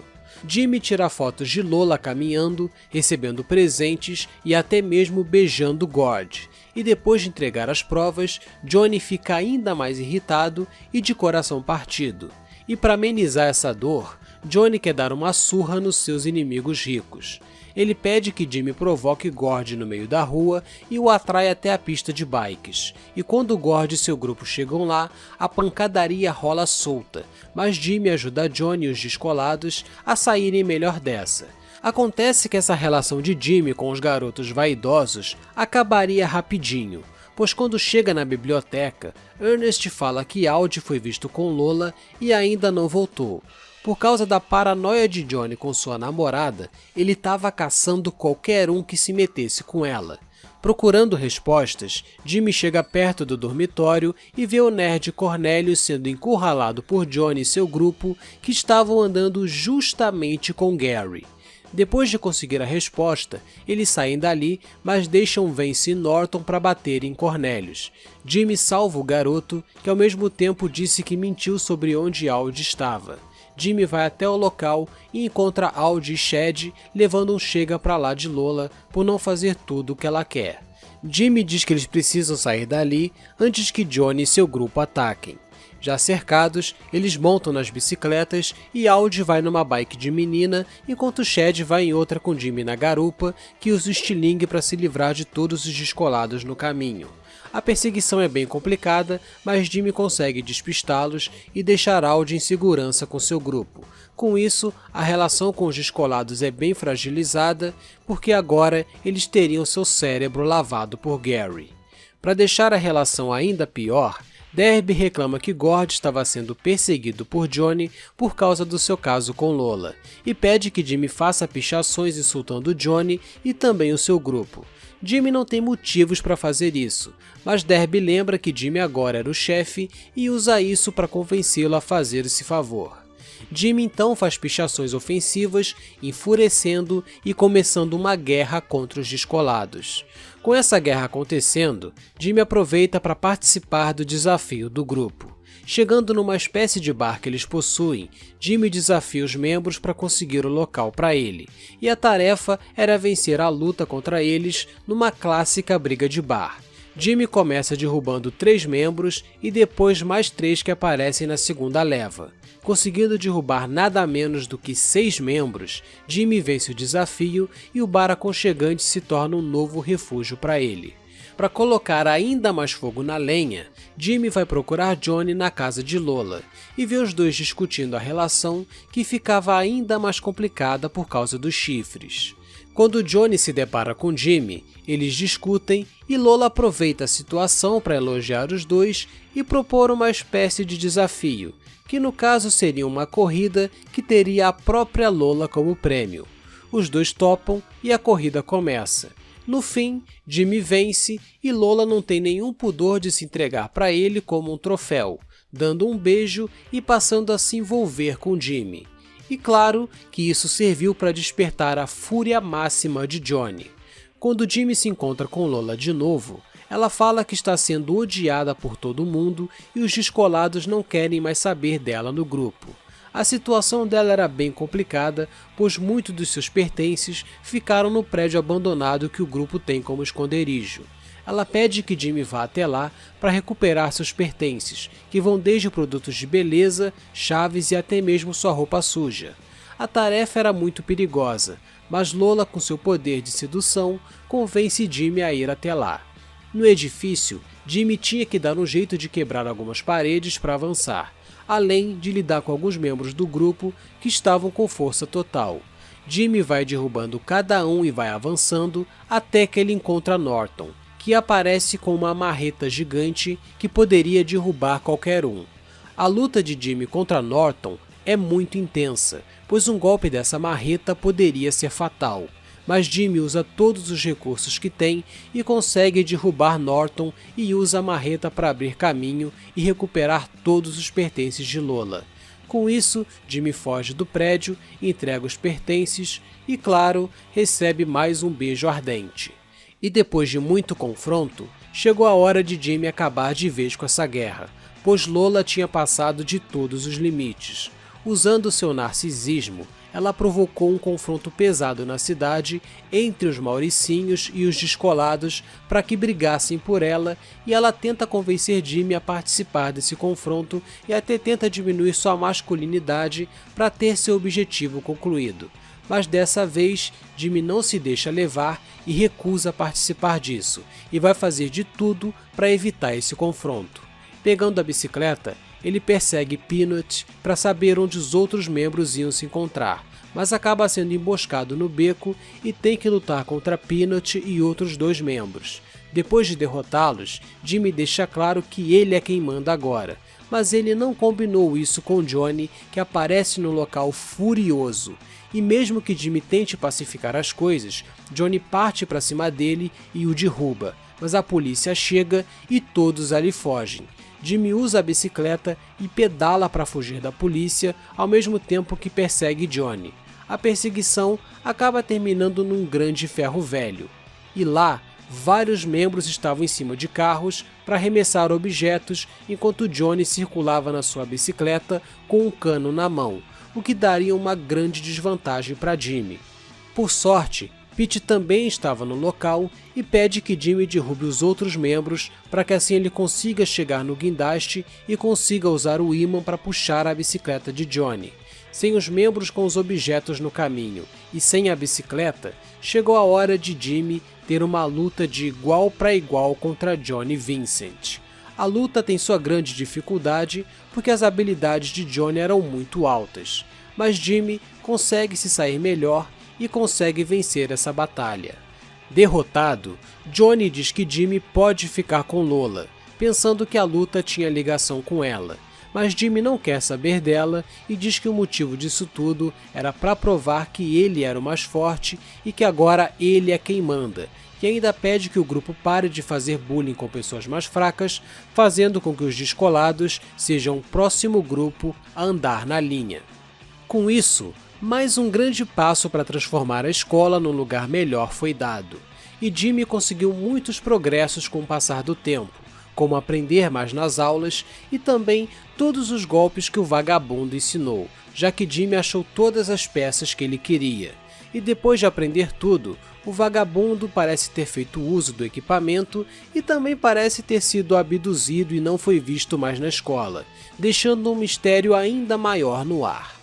Jimmy tira fotos de Lola caminhando, recebendo presentes e até mesmo beijando Gord. E depois de entregar as provas, Johnny fica ainda mais irritado e de coração partido. E para amenizar essa dor, Johnny quer dar uma surra nos seus inimigos ricos. Ele pede que Jimmy provoque Gord no meio da rua e o atrai até a pista de bikes. E quando Gord e seu grupo chegam lá, a pancadaria rola solta, mas Jimmy ajuda Johnny e os descolados a saírem melhor dessa. Acontece que essa relação de Jimmy com os garotos vaidosos acabaria rapidinho, pois quando chega na biblioteca, Ernest fala que Audi foi visto com Lola e ainda não voltou. Por causa da paranoia de Johnny com sua namorada, ele estava caçando qualquer um que se metesse com ela. Procurando respostas, Jimmy chega perto do dormitório e vê o nerd Cornelius sendo encurralado por Johnny e seu grupo, que estavam andando justamente com Gary. Depois de conseguir a resposta, eles saem dali, mas deixam Vance e Norton para bater em Cornelius. Jimmy salva o garoto, que ao mesmo tempo disse que mentiu sobre onde Audi estava. Jimmy vai até o local e encontra Audi e Chad levando um chega pra lá de Lola por não fazer tudo o que ela quer. Jimmy diz que eles precisam sair dali antes que Johnny e seu grupo ataquem. Já cercados, eles montam nas bicicletas e Audi vai numa bike de menina, enquanto Chad vai em outra com Jimmy na garupa, que usa o estilingue para se livrar de todos os descolados no caminho. A perseguição é bem complicada, mas Jimmy consegue despistá-los e deixar Audi em segurança com seu grupo. Com isso, a relação com os descolados é bem fragilizada, porque agora eles teriam seu cérebro lavado por Gary. Para deixar a relação ainda pior, Derby reclama que Gord estava sendo perseguido por Johnny por causa do seu caso com Lola, e pede que Jimmy faça pichações insultando Johnny e também o seu grupo. Jimmy não tem motivos para fazer isso, mas Derby lembra que Jimmy agora era o chefe e usa isso para convencê-lo a fazer esse favor. Jimmy então faz pichações ofensivas, enfurecendo e começando uma guerra contra os descolados. Com essa guerra acontecendo, Jimmy aproveita para participar do desafio do grupo. Chegando numa espécie de bar que eles possuem, Jimmy desafia os membros para conseguir o local para ele, e a tarefa era vencer a luta contra eles numa clássica briga de bar. Jimmy começa derrubando 3 membros e depois mais 3 que aparecem na segunda leva. Conseguindo derrubar nada menos do que 6 membros, Jimmy vence o desafio e o bar aconchegante se torna um novo refúgio para ele. Para colocar ainda mais fogo na lenha, Jimmy vai procurar Johnny na casa de Lola e vê os dois discutindo a relação, que ficava ainda mais complicada por causa dos chifres. Quando Johnny se depara com Jimmy, eles discutem e Lola aproveita a situação para elogiar os dois e propor uma espécie de desafio, que no caso seria uma corrida que teria a própria Lola como prêmio. Os dois topam e a corrida começa. No fim, Jimmy vence e Lola não tem nenhum pudor de se entregar para ele como um troféu, dando um beijo e passando a se envolver com Jimmy. E claro que isso serviu para despertar a fúria máxima de Johnny. Quando Jimmy se encontra com Lola de novo, ela fala que está sendo odiada por todo mundo e os descolados não querem mais saber dela no grupo. A situação dela era bem complicada, pois muitos dos seus pertences ficaram no prédio abandonado que o grupo tem como esconderijo. Ela pede que Jimmy vá até lá para recuperar seus pertences, que vão desde produtos de beleza, chaves e até mesmo sua roupa suja. A tarefa era muito perigosa, mas Lola, com seu poder de sedução, convence Jimmy a ir até lá. No edifício, Jimmy tinha que dar um jeito de quebrar algumas paredes para avançar, além de lidar com alguns membros do grupo que estavam com força total. Jimmy vai derrubando cada um e vai avançando até que ele encontra Norton, que aparece com uma marreta gigante que poderia derrubar qualquer um. A luta de Jimmy contra Norton é muito intensa, pois um golpe dessa marreta poderia ser fatal. Mas Jimmy usa todos os recursos que tem e consegue derrubar Norton e usa a marreta para abrir caminho e recuperar todos os pertences de Lola. Com isso, Jimmy foge do prédio, entrega os pertences e, claro, recebe mais um beijo ardente. E depois de muito confronto, chegou a hora de Jimmy acabar de vez com essa guerra, pois Lola tinha passado de todos os limites. Usando seu narcisismo, ela provocou um confronto pesado na cidade entre os mauricinhos e os descolados para que brigassem por ela, e ela tenta convencer Jimmy a participar desse confronto e até tenta diminuir sua masculinidade para ter seu objetivo concluído. Mas dessa vez, Jimmy não se deixa levar e recusa participar disso, e vai fazer de tudo para evitar esse confronto. Pegando a bicicleta, ele persegue Peanut para saber onde os outros membros iam se encontrar, mas acaba sendo emboscado no beco e tem que lutar contra Peanut e outros 2 membros. Depois de derrotá-los, Jimmy deixa claro que ele é quem manda agora, mas ele não combinou isso com Johnny, que aparece no local furioso. E mesmo que Jimmy tente pacificar as coisas, Johnny parte para cima dele e o derruba, mas a polícia chega e todos ali fogem. Jimmy usa a bicicleta e pedala para fugir da polícia, ao mesmo tempo que persegue Johnny. A perseguição acaba terminando num grande ferro velho. E lá, vários membros estavam em cima de carros para arremessar objetos enquanto Johnny circulava na sua bicicleta com um cano na mão, o que daria uma grande desvantagem para Jimmy. Por sorte, Pete também estava no local e pede que Jimmy derrube os outros membros para que assim ele consiga chegar no guindaste e consiga usar o ímã para puxar a bicicleta de Johnny. Sem os membros com os objetos no caminho e sem a bicicleta, chegou a hora de Jimmy ter uma luta de igual para igual contra Johnny Vincent. A luta tem sua grande dificuldade porque as habilidades de Johnny eram muito altas, mas Jimmy consegue se sair melhor e consegue vencer essa batalha. Derrotado, Johnny diz que Jimmy pode ficar com Lola, pensando que a luta tinha ligação com ela, mas Jimmy não quer saber dela e diz que o motivo disso tudo era para provar que ele era o mais forte e que agora ele é quem manda, e ainda pede que o grupo pare de fazer bullying com pessoas mais fracas, fazendo com que os descolados sejam o próximo grupo a andar na linha. Com isso, mais um grande passo para transformar a escola num lugar melhor foi dado, e Jimmy conseguiu muitos progressos com o passar do tempo, como aprender mais nas aulas e também todos os golpes que o vagabundo ensinou, já que Jimmy achou todas as peças que ele queria. E depois de aprender tudo, o vagabundo parece ter feito uso do equipamento e também parece ter sido abduzido e não foi visto mais na escola, deixando um mistério ainda maior no ar.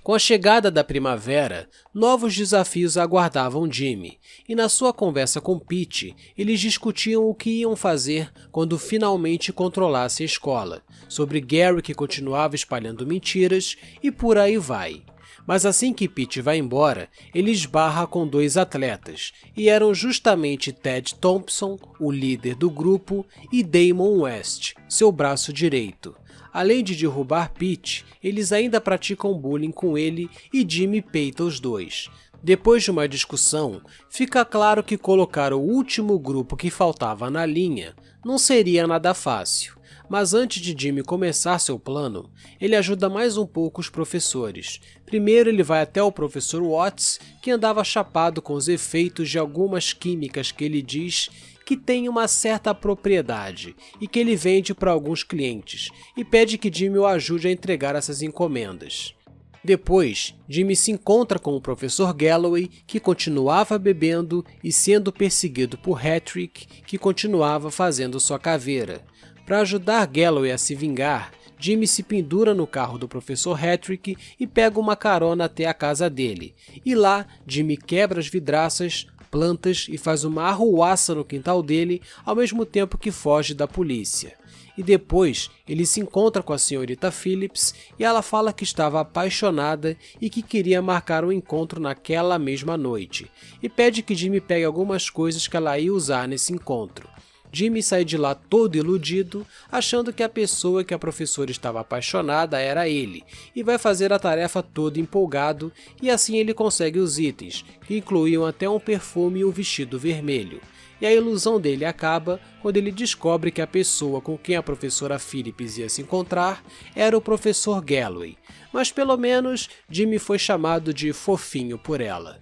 Com a chegada da primavera, novos desafios aguardavam Jimmy, e na sua conversa com Pete, eles discutiam o que iam fazer quando finalmente controlasse a escola, sobre Gary que continuava espalhando mentiras e por aí vai. Mas assim que Pete vai embora, ele esbarra com dois atletas, e eram justamente Ted Thompson, o líder do grupo, e Damon West, seu braço direito. Além de derrubar Pete, eles ainda praticam bullying com ele e Jimmy peita os dois. Depois de uma discussão, fica claro que colocar o último grupo que faltava na linha não seria nada fácil. Mas antes de Jimmy começar seu plano, ele ajuda mais um pouco os professores. Primeiro ele vai até o professor Watts, que andava chapado com os efeitos de algumas químicas que ele diz que tem uma certa propriedade e que ele vende para alguns clientes, e pede que Jimmy o ajude a entregar essas encomendas. Depois, Jimmy se encontra com o professor Galloway, que continuava bebendo e sendo perseguido por Hattrick, que continuava fazendo sua caveira. Para ajudar Galloway a se vingar, Jimmy se pendura no carro do professor Hattrick e pega uma carona até a casa dele, e lá Jimmy quebra as vidraças, plantas e faz uma arruaça no quintal dele, ao mesmo tempo que foge da polícia. E depois ele se encontra com a senhorita Phillips e ela fala que estava apaixonada e que queria marcar um encontro naquela mesma noite, e pede que Jimmy pegue algumas coisas que ela ia usar nesse encontro. Jimmy sai de lá todo iludido, achando que a pessoa que a professora estava apaixonada era ele, e vai fazer a tarefa todo empolgado, e assim ele consegue os itens, que incluíam até um perfume e um vestido vermelho. E a ilusão dele acaba quando ele descobre que a pessoa com quem a professora Phillips ia se encontrar era o professor Galloway, mas pelo menos Jimmy foi chamado de fofinho por ela.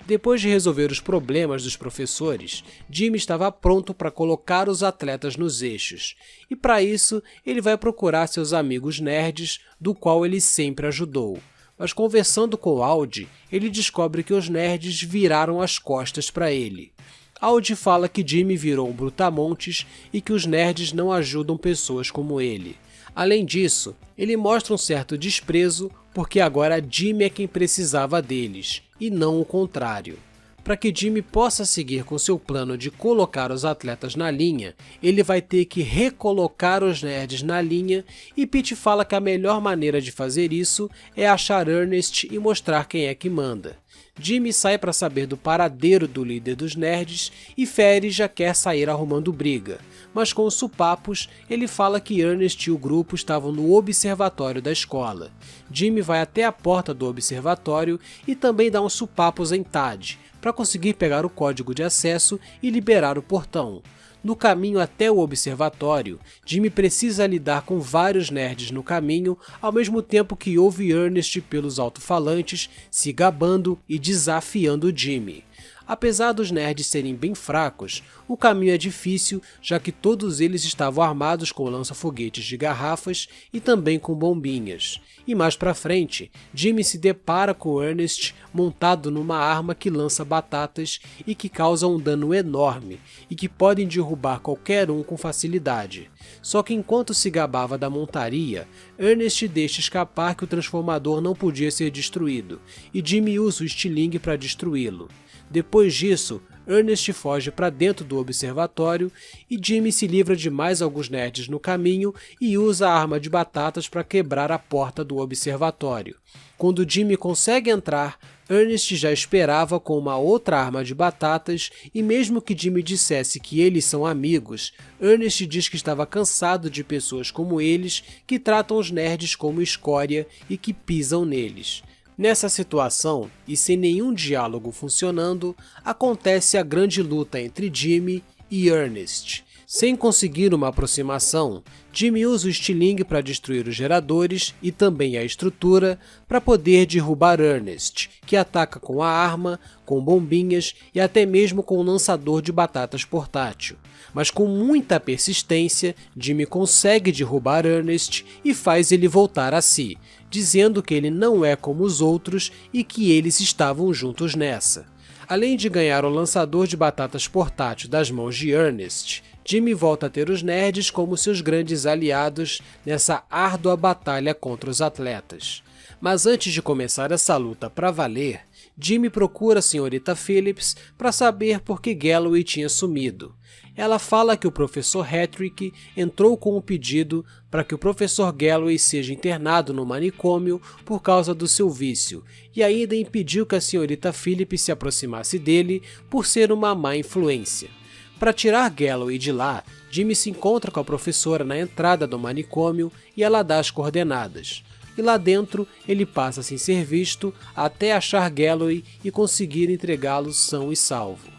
Depois de resolver os problemas dos professores, Jimmy estava pronto para colocar os atletas nos eixos, e para isso ele vai procurar seus amigos nerds, do qual ele sempre ajudou. Mas conversando com Aldi, ele descobre que os nerds viraram as costas para ele. Aldi fala que Jimmy virou um brutamontes e que os nerds não ajudam pessoas como ele. Além disso, ele mostra um certo desprezo porque agora Jimmy é quem precisava deles, e não o contrário. Para que Jimmy possa seguir com seu plano de colocar os atletas na linha, ele vai ter que recolocar os nerds na linha e Pete fala que a melhor maneira de fazer isso é achar Ernest e mostrar quem é que manda. Jimmy sai para saber do paradeiro do líder dos nerds e Ferry já quer sair arrumando briga, mas com os supapos ele fala que Ernest e o grupo estavam no observatório da escola. Jimmy vai até a porta do observatório e também dá uns supapos em Tad, para conseguir pegar o código de acesso e liberar o portão. No caminho até o observatório, Jimmy precisa lidar com vários nerds no caminho, ao mesmo tempo que ouve Ernest pelos alto-falantes se gabando e desafiando Jimmy. Apesar dos nerds serem bem fracos, o caminho é difícil, já que todos eles estavam armados com lança-foguetes de garrafas e também com bombinhas. E mais pra frente, Jimmy se depara com Ernest montado numa arma que lança batatas e que causa um dano enorme e que podem derrubar qualquer um com facilidade. Só que enquanto se gabava da montaria, Ernest deixa escapar que o transformador não podia ser destruído, e Jimmy usa o estilingue para destruí-lo. Depois disso, Ernest foge para dentro do observatório e Jimmy se livra de mais alguns nerds no caminho e usa a arma de batatas para quebrar a porta do observatório. Quando Jimmy consegue entrar, Ernest já esperava com uma outra arma de batatas e mesmo que Jimmy dissesse que eles são amigos, Ernest diz que estava cansado de pessoas como eles que tratam os nerds como escória e que pisam neles. Nessa situação, e sem nenhum diálogo funcionando, acontece a grande luta entre Jimmy e Ernest. Sem conseguir uma aproximação, Jimmy usa o estilingue para destruir os geradores e também a estrutura para poder derrubar Ernest, que ataca com a arma, com bombinhas e até mesmo com um lançador de batatas portátil. Mas com muita persistência, Jimmy consegue derrubar Ernest e faz ele voltar a si, dizendo que ele não é como os outros e que eles estavam juntos nessa. Além de ganhar o lançador de batatas portátil das mãos de Ernest, Jimmy volta a ter os nerds como seus grandes aliados nessa árdua batalha contra os atletas. Mas antes de começar essa luta para valer, Jimmy procura a Sra. Phillips para saber por que Galloway tinha sumido. Ela fala que o professor Hattrick entrou com um pedido para que o professor Galloway seja internado no manicômio por causa do seu vício, e ainda impediu que a Sra. Phillips se aproximasse dele por ser uma má influência. Para tirar Galloway de lá, Jimmy se encontra com a professora na entrada do manicômio e ela dá as coordenadas. E lá dentro ele passa sem ser visto até achar Galloway e conseguir entregá-lo são e salvo.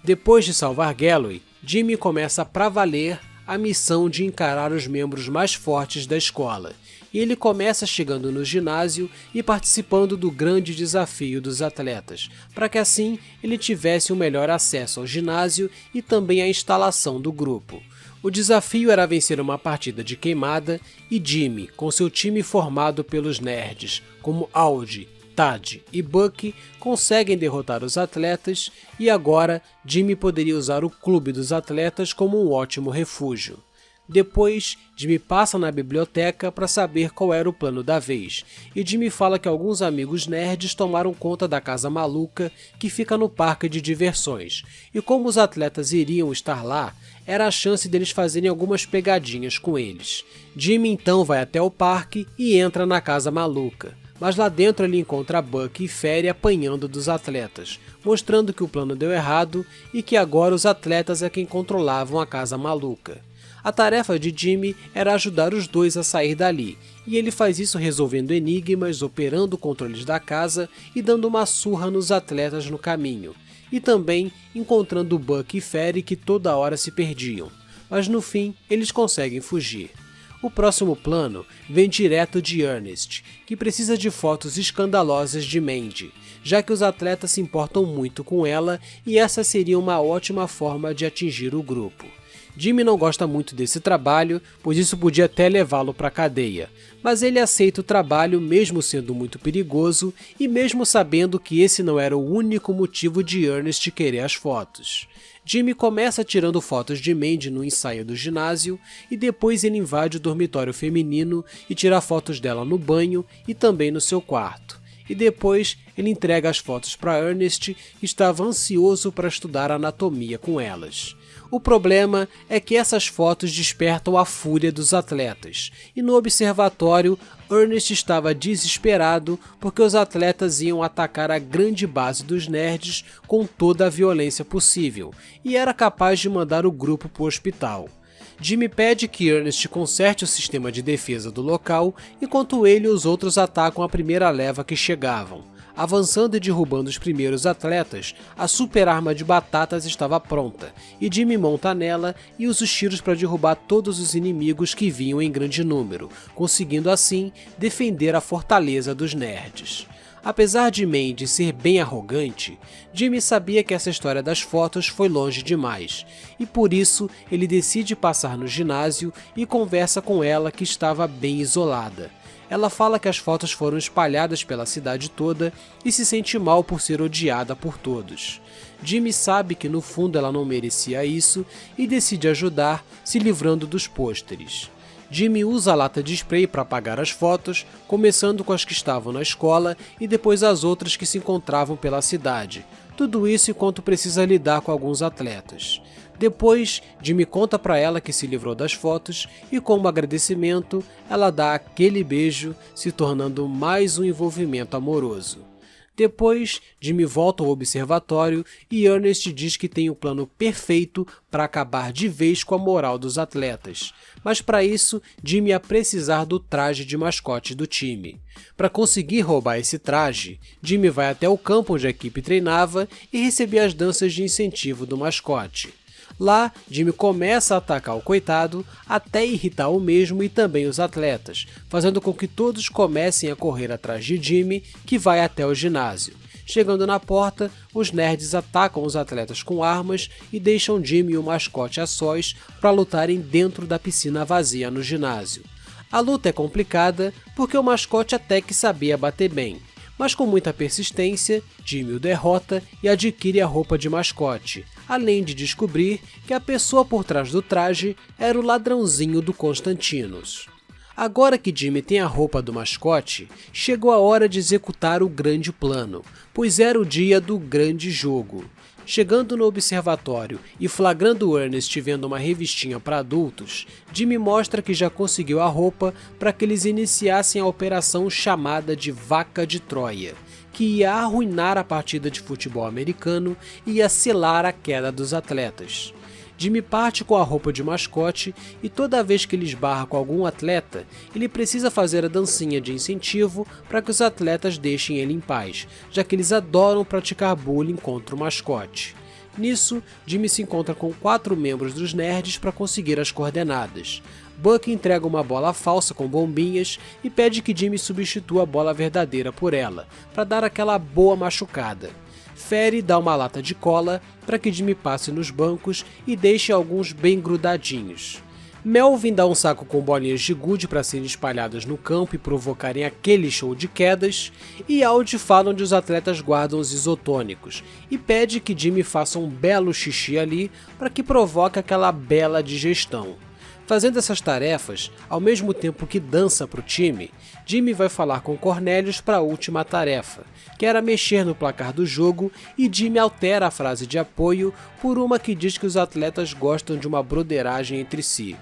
Depois de salvar Galloway, Jimmy começa pra valer a missão de encarar os membros mais fortes da escola, e ele começa chegando no ginásio e participando do grande desafio dos atletas, para que assim ele tivesse um melhor acesso ao ginásio e também à instalação do grupo. O desafio era vencer uma partida de queimada e Jimmy, com seu time formado pelos nerds, como Audi, Tad e Buck, conseguem derrotar os atletas e agora Jimmy poderia usar o clube dos atletas como um ótimo refúgio. Depois, Jimmy passa na biblioteca para saber qual era o plano da vez, e Jimmy fala que alguns amigos nerds tomaram conta da casa maluca que fica no parque de diversões, e como os atletas iriam estar lá, era a chance deles fazerem algumas pegadinhas com eles. Jimmy então vai até o parque e entra na casa maluca. Mas lá dentro ele encontra Buck e Ferry apanhando dos atletas, mostrando que o plano deu errado e que agora os atletas é quem controlavam a casa maluca. A tarefa de Jimmy era ajudar os dois a sair dali, e ele faz isso resolvendo enigmas, operando controles da casa e dando uma surra nos atletas no caminho, e também encontrando Buck e Ferry que toda hora se perdiam, mas no fim eles conseguem fugir. O próximo plano vem direto de Ernest, que precisa de fotos escandalosas de Mandy, já que os atletas se importam muito com ela e essa seria uma ótima forma de atingir o grupo. Jimmy não gosta muito desse trabalho, pois isso podia até levá-lo para a cadeia, mas ele aceita o trabalho mesmo sendo muito perigoso e mesmo sabendo que esse não era o único motivo de Ernest querer as fotos. Jimmy começa tirando fotos de Mandy no ensaio do ginásio e depois ele invade o dormitório feminino e tira fotos dela no banho e também no seu quarto. e depois ele entrega as fotos para Ernest, que estava ansioso para estudar anatomia com elas. O problema é que essas fotos despertam a fúria dos atletas, e no observatório, Ernest estava desesperado porque os atletas iam atacar a grande base dos nerds com toda a violência possível, e era capaz de mandar o grupo para o hospital. Jimmy pede que Ernest conserte o sistema de defesa do local, enquanto ele e os outros atacam a primeira leva que chegavam. Avançando e derrubando os primeiros atletas, a super arma de batatas estava pronta, e Jimmy monta nela e usa os tiros para derrubar todos os inimigos que vinham em grande número, conseguindo assim defender a fortaleza dos nerds. Apesar de Mandy ser bem arrogante, Jimmy sabia que essa história das fotos foi longe demais, e por isso ele decide passar no ginásio e conversa com ela, que estava bem isolada. Ela fala que as fotos foram espalhadas pela cidade toda e se sente mal por ser odiada por todos. Jimmy sabe que no fundo ela não merecia isso e decide ajudar, se livrando dos pôsteres. Jimmy usa a lata de spray para apagar as fotos, começando com as que estavam na escola e depois as outras que se encontravam pela cidade. Tudo isso enquanto precisa lidar com alguns atletas. Depois, Jimmy conta para ela que se livrou das fotos e, como agradecimento, ela dá aquele beijo, se tornando mais um envolvimento amoroso. Depois, Jimmy volta ao observatório e Ernest diz que tem o plano perfeito para acabar de vez com a moral dos atletas. Mas para isso, Jimmy ia precisar do traje de mascote do time. Para conseguir roubar esse traje, Jimmy vai até o campo onde a equipe treinava e receber as danças de incentivo do mascote. Lá, Jimmy começa a atacar o coitado até irritar o mesmo e também os atletas, fazendo com que todos comecem a correr atrás de Jimmy, que vai até o ginásio. Chegando na porta, os nerds atacam os atletas com armas e deixam Jimmy e o mascote a sós para lutarem dentro da piscina vazia no ginásio. A luta é complicada porque o mascote até que sabia bater bem, mas com muita persistência, Jimmy o derrota e adquire a roupa de mascote, além de descobrir que a pessoa por trás do traje era o ladrãozinho do Constantinos. Agora que Jimmy tem a roupa do mascote, chegou a hora de executar o grande plano, pois era o dia do grande jogo. Chegando no observatório e flagrando Ernest vendo uma revistinha para adultos, Jimmy mostra que já conseguiu a roupa para que eles iniciassem a operação chamada de Vaca de Troia, que ia arruinar a partida de futebol americano e ia selar a queda dos atletas. Jimmy parte com a roupa de mascote e toda vez que ele esbarra com algum atleta, ele precisa fazer a dancinha de incentivo para que os atletas deixem ele em paz, já que eles adoram praticar bullying contra o mascote. Nisso, Jimmy se encontra com 4 membros dos nerds para conseguir as coordenadas. Buck entrega uma bola falsa com bombinhas e pede que Jimmy substitua a bola verdadeira por ela, para dar aquela boa machucada. Fairy dá uma lata de cola para que Jimmy passe nos bancos e deixe alguns bem grudadinhos. Melvin dá um saco com bolinhas de gude para serem espalhadas no campo e provocarem aquele show de quedas, e Audi fala onde os atletas guardam os isotônicos e pede que Jimmy faça um belo xixi ali para que provoque aquela bela digestão. Fazendo essas tarefas, ao mesmo tempo que dança para o time, Jimmy vai falar com Cornelius para a última tarefa, que era mexer no placar do jogo, e Jimmy altera a frase de apoio por uma que diz que os atletas gostam de uma broderagem entre si.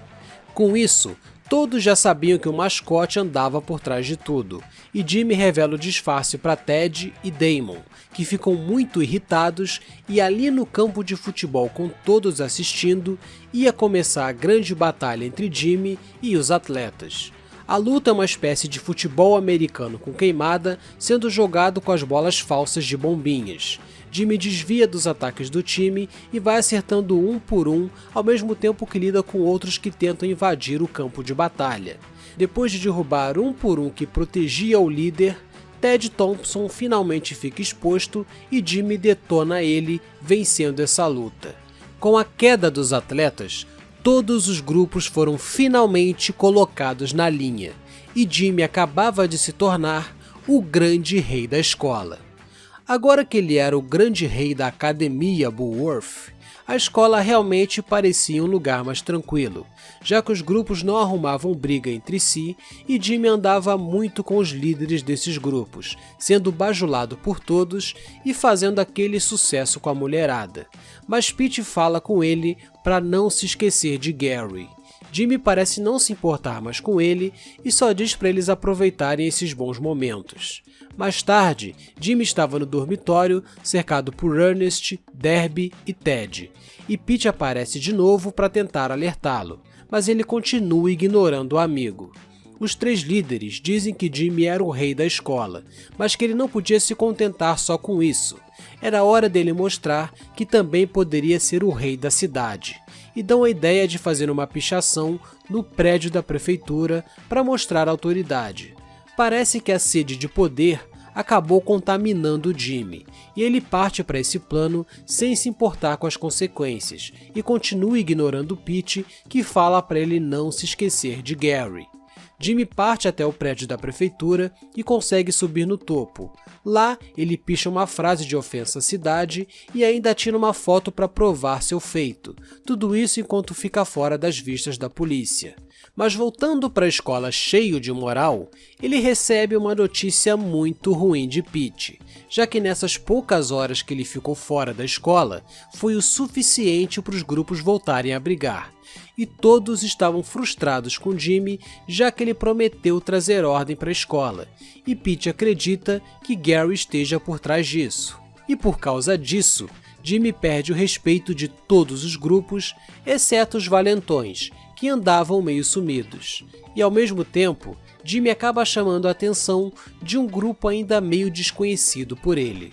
Com isso, todos já sabiam que o mascote andava por trás de tudo, e Jimmy revela o disfarce para Ted e Damon, que ficam muito irritados, e ali no campo de futebol com todos assistindo, ia começar a grande batalha entre Jimmy e os atletas. A luta é uma espécie de futebol americano com queimada, sendo jogado com as bolas falsas de bombinhas. Jimmy desvia dos ataques do time e vai acertando um por um, ao mesmo tempo que lida com outros que tentam invadir o campo de batalha. Depois de derrubar um por um que protegia o líder, Ted Thompson finalmente fica exposto e Jimmy detona ele, vencendo essa luta. Com a queda dos atletas, todos os grupos foram finalmente colocados na linha, e Jimmy acabava de se tornar o grande rei da escola. Agora que ele era o grande rei da Academia Bullworth, A escola realmente parecia um lugar mais tranquilo, já que os grupos não arrumavam briga entre si e Jimmy andava muito com os líderes desses grupos, sendo bajulado por todos e fazendo aquele sucesso com a mulherada. Mas Pete fala com ele para não se esquecer de Gary. Jimmy parece não se importar mais com ele e só diz para eles aproveitarem esses bons momentos. Mais tarde, Jimmy estava no dormitório, cercado por Ernest, Derby e Ted, e Pete aparece de novo para tentar alertá-lo, mas ele continua ignorando o amigo. Os três líderes dizem que Jimmy era o rei da escola, mas que ele não podia se contentar só com isso. Era hora dele mostrar que também poderia ser o rei da cidade, e dão a ideia de fazer uma pichação no prédio da prefeitura para mostrar autoridade. Parece que a sede de poder acabou contaminando Jimmy, e ele parte para esse plano sem se importar com as consequências, e continua ignorando Pete, que fala para ele não se esquecer de Gary. Jimmy parte até o prédio da prefeitura e consegue subir no topo. Lá, ele picha uma frase de ofensa à cidade e ainda tira uma foto para provar seu feito. Tudo isso enquanto fica fora das vistas da polícia. Mas voltando para a escola cheio de moral, ele recebe uma notícia muito ruim de Pete, já que nessas poucas horas que ele ficou fora da escola, foi o suficiente para os grupos voltarem a brigar. E todos estavam frustrados com Jimmy, já que ele prometeu trazer ordem para a escola, e Pete acredita que Gary esteja por trás disso. E por causa disso, Jimmy perde o respeito de todos os grupos, exceto os valentões, que andavam meio sumidos. E ao mesmo tempo, Jimmy acaba chamando a atenção de um grupo ainda meio desconhecido por ele.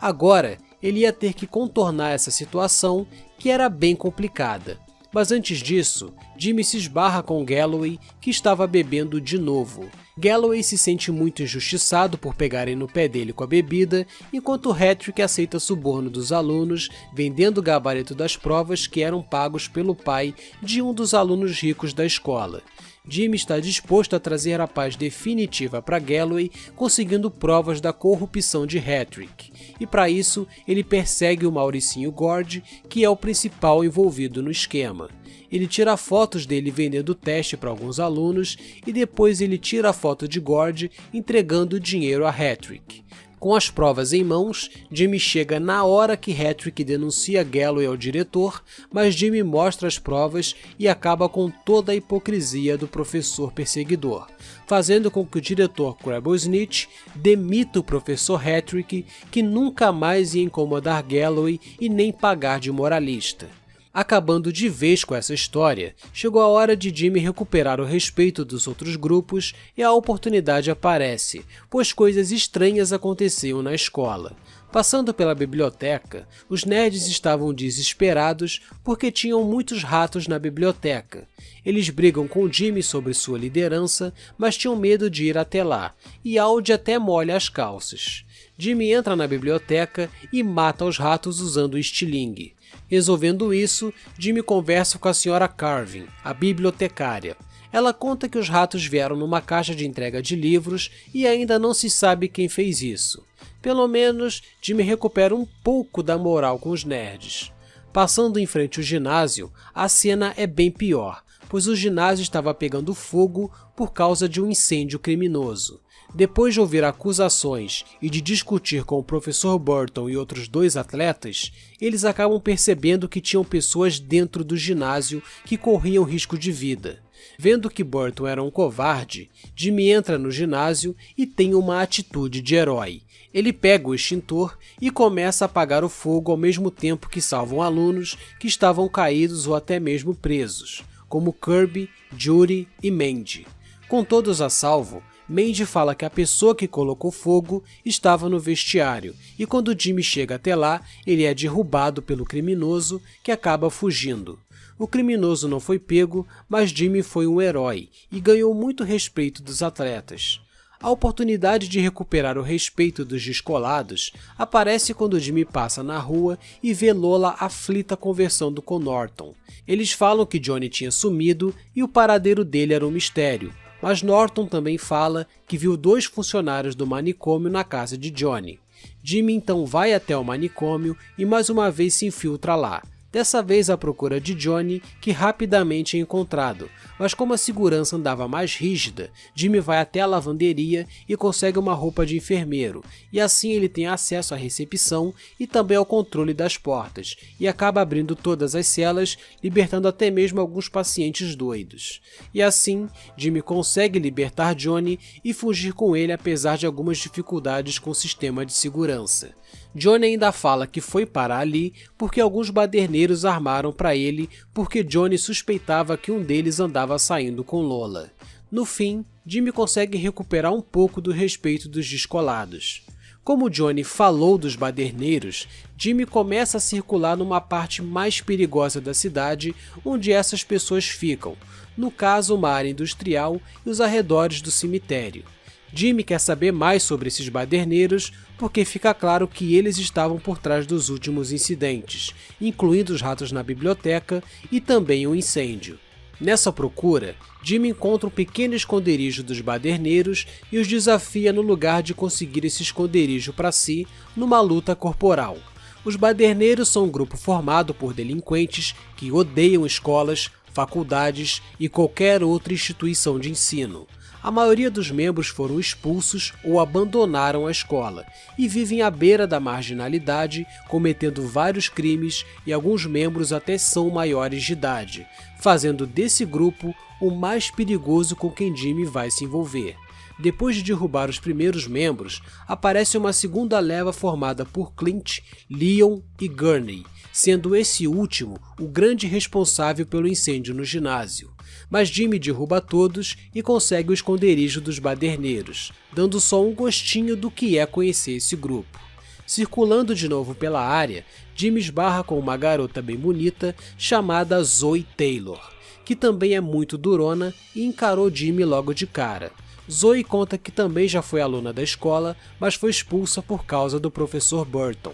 Agora, ele ia ter que contornar essa situação, que era bem complicada. Mas antes disso, Jimmy se esbarra com Galloway, que estava bebendo de novo. Galloway se sente muito injustiçado por pegarem no pé dele com a bebida, enquanto Hattrick aceita suborno dos alunos, vendendo o gabarito das provas que eram pagos pelo pai de um dos alunos ricos da escola. Jimmy está disposto a trazer a paz definitiva para Galloway, conseguindo provas da corrupção de Hattrick. E para isso, ele persegue o Mauricinho Gord, que é o principal envolvido no esquema. Ele tira fotos dele vendendo teste para alguns alunos e depois ele tira a foto de Gord entregando o dinheiro a Hattrick. Com as provas em mãos, Jimmy chega na hora que Hattrick denuncia Galloway ao diretor, mas Jimmy mostra as provas e acaba com toda a hipocrisia do professor perseguidor, fazendo com que o diretor Crabblesnitch demita o professor Hattrick, que nunca mais ia incomodar Galloway e nem pagar de moralista. Acabando de vez com essa história, chegou a hora de Jimmy recuperar o respeito dos outros grupos e a oportunidade aparece, pois coisas estranhas aconteciam na escola. Passando pela biblioteca, os nerds estavam desesperados porque tinham muitos ratos na biblioteca. Eles brigam com Jimmy sobre sua liderança, mas tinham medo de ir até lá, e Aldi até molha as calças. Jimmy entra na biblioteca e mata os ratos usando o estilingue. Resolvendo isso, Jimmy conversa com a Sra. Carvin, a bibliotecária. Ela conta que os ratos vieram numa caixa de entrega de livros e ainda não se sabe quem fez isso. Pelo menos, Jimmy recupera um pouco da moral com os nerds. Passando em frente ao ginásio, a cena é bem pior, pois o ginásio estava pegando fogo por causa de um incêndio criminoso. Depois de ouvir acusações e de discutir com o professor Burton e outros dois atletas, eles acabam percebendo que tinham pessoas dentro do ginásio que corriam risco de vida. Vendo que Burton era um covarde, Jimmy entra no ginásio e tem uma atitude de herói. Ele pega o extintor e começa a apagar o fogo ao mesmo tempo que salvam alunos que estavam caídos ou até mesmo presos, como Kirby, Judy e Mandy. Com todos a salvo, Mandy fala que a pessoa que colocou fogo estava no vestiário e quando Jimmy chega até lá, ele é derrubado pelo criminoso que acaba fugindo. O criminoso não foi pego, mas Jimmy foi um herói e ganhou muito respeito dos atletas. A oportunidade de recuperar o respeito dos descolados aparece quando Jimmy passa na rua e vê Lola aflita conversando com Norton. Eles falam que Johnny tinha sumido e o paradeiro dele era um mistério. Mas Norton também fala que viu 2 funcionários do manicômio na casa de Johnny. Jimmy então vai até o manicômio e mais uma vez se infiltra lá, dessa vez à procura de Johnny, que rapidamente é encontrado, mas como a segurança andava mais rígida, Jimmy vai até a lavanderia e consegue uma roupa de enfermeiro, e assim ele tem acesso à recepção e também ao controle das portas, e acaba abrindo todas as celas, libertando até mesmo alguns pacientes doidos. E assim, Jimmy consegue libertar Johnny e fugir com ele apesar de algumas dificuldades com o sistema de segurança. Johnny ainda fala que foi parar ali porque alguns baderneiros armaram para ele porque Johnny suspeitava que um deles andava saindo com Lola. No fim, Jimmy consegue recuperar um pouco do respeito dos descolados. Como Johnny falou dos baderneiros, Jimmy começa a circular numa parte mais perigosa da cidade onde essas pessoas ficam, no caso uma área industrial e os arredores do cemitério. Jimmy quer saber mais sobre esses baderneiros porque fica claro que eles estavam por trás dos últimos incidentes, incluindo os ratos na biblioteca e também um incêndio. Nessa procura, Jimmy encontra um pequeno esconderijo dos baderneiros e os desafia no lugar de conseguir esse esconderijo para si numa luta corporal. Os baderneiros são um grupo formado por delinquentes que odeiam escolas, faculdades e qualquer outra instituição de ensino. A maioria dos membros foram expulsos ou abandonaram a escola e vivem à beira da marginalidade, cometendo vários crimes e alguns membros até são maiores de idade, fazendo desse grupo o mais perigoso com quem Jimmy vai se envolver. Depois de derrubar os primeiros membros, aparece uma segunda leva formada por Clint, Leon e Gurney, sendo esse último o grande responsável pelo incêndio no ginásio. Mas Jimmy derruba todos e consegue o esconderijo dos baderneiros, dando só um gostinho do que é conhecer esse grupo. Circulando de novo pela área, Jimmy esbarra com uma garota bem bonita chamada Zoe Taylor, que também é muito durona e encarou Jimmy logo de cara. Zoe conta que também já foi aluna da escola, mas foi expulsa por causa do professor Burton.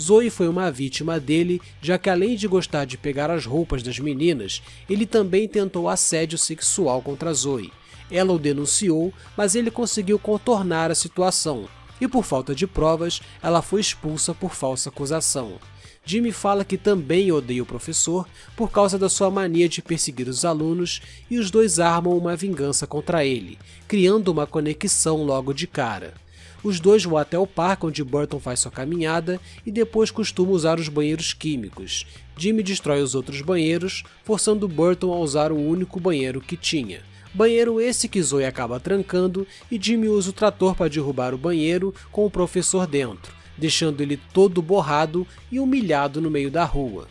Zoe foi uma vítima dele, já que além de gostar de pegar as roupas das meninas, ele também tentou assédio sexual contra Zoe. Ela o denunciou, mas ele conseguiu contornar a situação, e por falta de provas, ela foi expulsa por falsa acusação. Jimmy fala que também odeia o professor por causa da sua mania de perseguir os alunos e os dois armam uma vingança contra ele, criando uma conexão logo de cara. Os dois vão até o parque onde Burton faz sua caminhada e depois costuma usar os banheiros químicos. Jimmy destrói os outros banheiros, forçando Burton a usar o único banheiro que tinha. Banheiro esse que Zoe acaba trancando e Jimmy usa o trator para derrubar o banheiro com o professor dentro, deixando ele todo borrado e humilhado no meio da rua.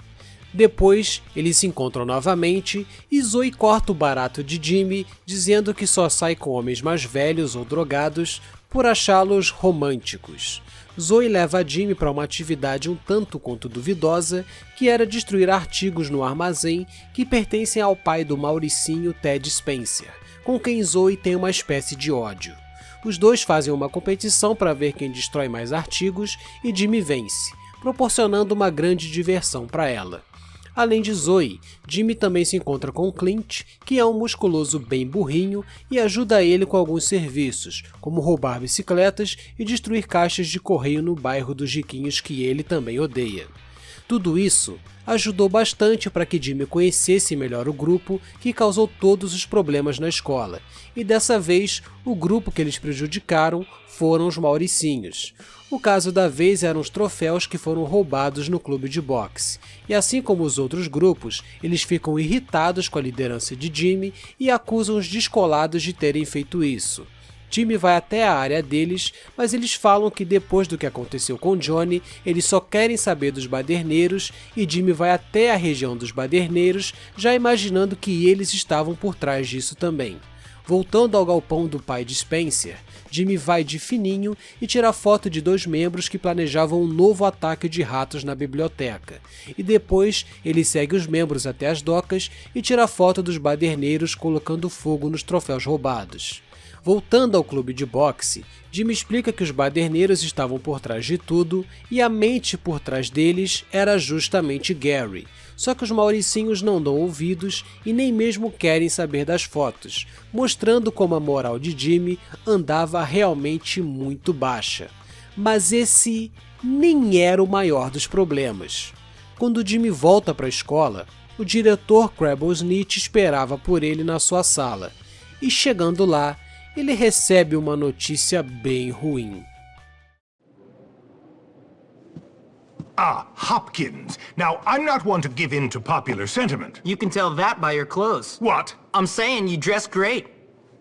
Depois, eles se encontram novamente e Zoe corta o barato de Jimmy, dizendo que só sai com homens mais velhos ou drogados por achá-los românticos. Zoe leva Jimmy para uma atividade um tanto quanto duvidosa, que era destruir artigos no armazém que pertencem ao pai do Mauricinho, Ted Spencer, com quem Zoe tem uma espécie de ódio. Os dois fazem uma competição para ver quem destrói mais artigos e Jimmy vence, proporcionando uma grande diversão para ela. Além de Zoe, Jimmy também se encontra com Clint, que é um musculoso bem burrinho e ajuda ele com alguns serviços, como roubar bicicletas e destruir caixas de correio no bairro dos riquinhos que ele também odeia. Tudo isso ajudou bastante para que Jimmy conhecesse melhor o grupo que causou todos os problemas na escola, e dessa vez o grupo que eles prejudicaram foram os Mauricinhos. O caso da vez eram os troféus que foram roubados no clube de boxe, e assim como os outros grupos, eles ficam irritados com a liderança de Jimmy e acusam os descolados de terem feito isso. Jimmy vai até a área deles, mas eles falam que depois do que aconteceu com Johnny, eles só querem saber dos baderneiros e Jimmy vai até a região dos baderneiros, já imaginando que eles estavam por trás disso também. Voltando ao galpão do pai de Spencer, Jimmy vai de fininho e tira foto de dois membros que planejavam um novo ataque de ratos na biblioteca, e depois ele segue os membros até as docas e tira foto dos baderneiros colocando fogo nos troféus roubados. Voltando ao clube de boxe, Jimmy explica que os baderneiros estavam por trás de tudo e a mente por trás deles era justamente Gary. Só que os Mauricinhos não dão ouvidos e nem mesmo querem saber das fotos, mostrando como a moral de Jimmy andava realmente muito baixa. Mas esse nem era o maior dos problemas. Quando Jimmy volta para a escola, o diretor Crabblesnitch esperava por ele na sua sala, e chegando lá, ele recebe uma notícia bem ruim. Ah, Hopkins. Now, I'm not one to give in to popular sentiment. You can tell that by your clothes. What? I'm saying you dress great.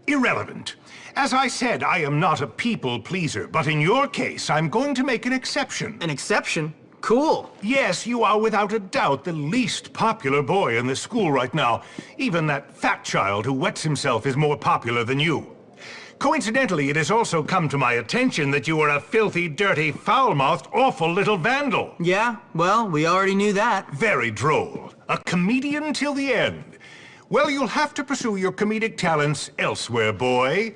Irrelevant. As I said, I am not a people pleaser, but in your case, I'm going to make an exception. An exception? Cool. Yes, you are without a doubt the least popular boy in this school right now. Even that fat child who wets himself is more popular than you. Coincidentally, it has also come to my attention that you are a filthy, dirty, foul-mouthed, awful little vandal. Yeah, well, we already knew that. Very droll. A comedian till the end. Well, you'll have to pursue your comedic talents elsewhere, boy.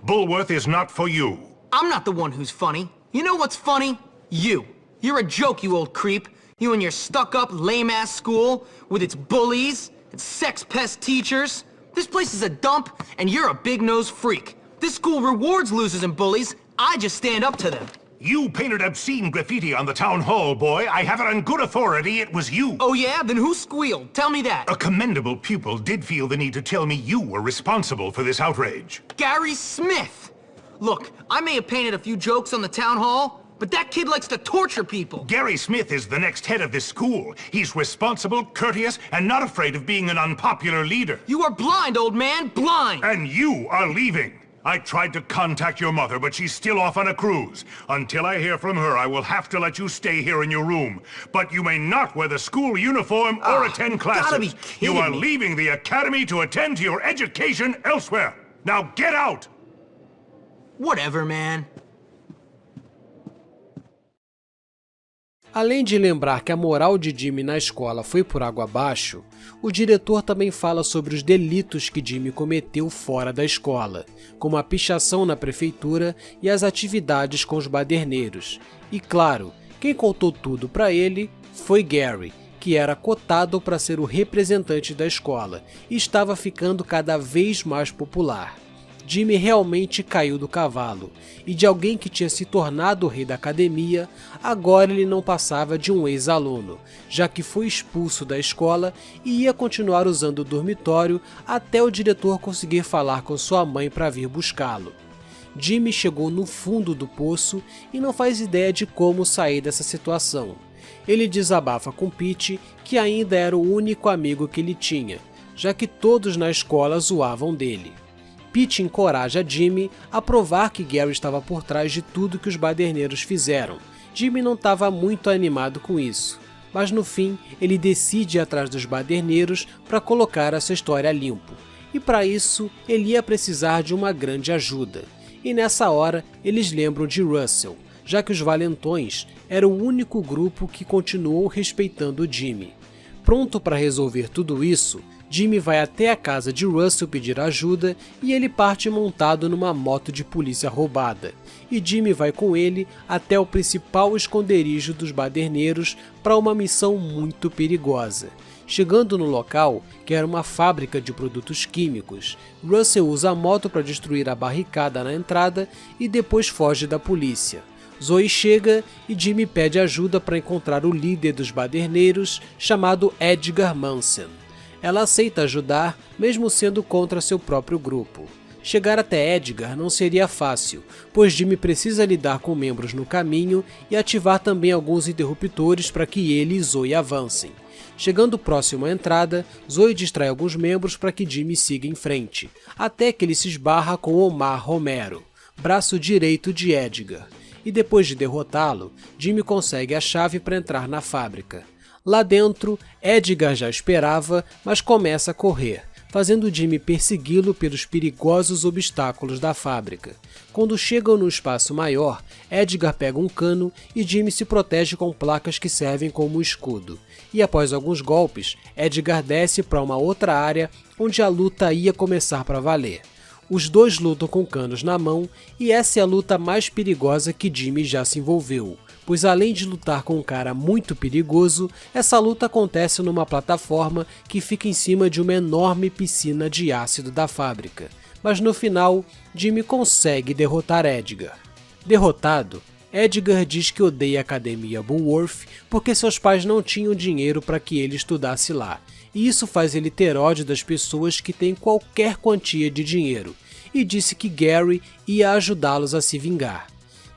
Bullworth is not for you. I'm not the one who's funny. You know what's funny? You. You're a joke, you old creep. You and your stuck-up, lame-ass school, with its bullies and sex-pest teachers. This place is a dump, and you're a big-nosed freak. This school rewards losers and bullies. I just stand up to them. You painted obscene graffiti on the town hall, boy. I have it on good authority it was you. Oh yeah? Then who squealed? Tell me that. A commendable pupil did feel the need to tell me you were responsible for this outrage. Gary Smith! Look, I may have painted a few jokes on the town hall, but that kid likes to torture people. Gary Smith is the next head of this school. He's responsible, courteous, and not afraid of being an unpopular leader. You are blind, old man, blind! And you are leaving. I tried to contact your mother, but she's still off on a cruise. Until I hear from her, I will have to let you stay here in your room. But you may not wear the school uniform or attend classes. Gotta be kidding You are me. leaving the academy to attend to your education elsewhere. Now get out! Whatever, man. Além de lembrar que a moral de Jimmy na escola foi por água abaixo, o diretor também fala sobre os delitos que Jimmy cometeu fora da escola, como a pichação na prefeitura e as atividades com os baderneiros. E claro, quem contou tudo para ele foi Gary, que era cotado para ser o representante da escola e estava ficando cada vez mais popular. Jimmy realmente caiu do cavalo, e de alguém que tinha se tornado o rei da academia, agora ele não passava de um ex-aluno, já que foi expulso da escola e ia continuar usando o dormitório até o diretor conseguir falar com sua mãe para vir buscá-lo. Jimmy chegou no fundo do poço e não faz ideia de como sair dessa situação. Ele desabafa com Pete, que ainda era o único amigo que ele tinha, já que todos na escola zoavam dele. Pete encoraja Jimmy a provar que Gary estava por trás de tudo que os baderneiros fizeram. Jimmy não estava muito animado com isso, mas no fim ele decide ir atrás dos baderneiros para colocar essa história a limpo. E para isso ele ia precisar de uma grande ajuda. E nessa hora eles lembram de Russell, já que os valentões eram o único grupo que continuou respeitando Jimmy. Pronto para resolver tudo isso, Jimmy vai até a casa de Russell pedir ajuda e ele parte montado numa moto de polícia roubada. E Jimmy vai com ele até o principal esconderijo dos baderneiros para uma missão muito perigosa. Chegando no local, que era uma fábrica de produtos químicos, Russell usa a moto para destruir a barricada na entrada e depois foge da polícia. Zoe chega e Jimmy pede ajuda para encontrar o líder dos baderneiros, chamado Edgar Manson. Ela aceita ajudar, mesmo sendo contra seu próprio grupo. Chegar até Edgar não seria fácil, pois Jimmy precisa lidar com membros no caminho e ativar também alguns interruptores para que ele e Zoe avancem. Chegando próximo à entrada, Zoe distrai alguns membros para que Jimmy siga em frente, até que ele se esbarra com Omar Romero, braço direito de Edgar. E depois de derrotá-lo, Jimmy consegue a chave para entrar na fábrica. Lá dentro, Edgar já esperava, mas começa a correr, fazendo Jimmy persegui-lo pelos perigosos obstáculos da fábrica. Quando chegam no espaço maior, Edgar pega um cano e Jimmy se protege com placas que servem como escudo. E após alguns golpes, Edgar desce para uma outra área onde a luta ia começar para valer. Os dois lutam com canos na mão e essa é a luta mais perigosa que Jimmy já se envolveu, pois além de lutar com um cara muito perigoso, essa luta acontece numa plataforma que fica em cima de uma enorme piscina de ácido da fábrica. Mas no final, Jimmy consegue derrotar Edgar. Derrotado, Edgar diz que odeia a Academia Bulworth porque seus pais não tinham dinheiro para que ele estudasse lá, e isso faz ele ter ódio das pessoas que têm qualquer quantia de dinheiro, e disse que Gary ia ajudá-los a se vingar.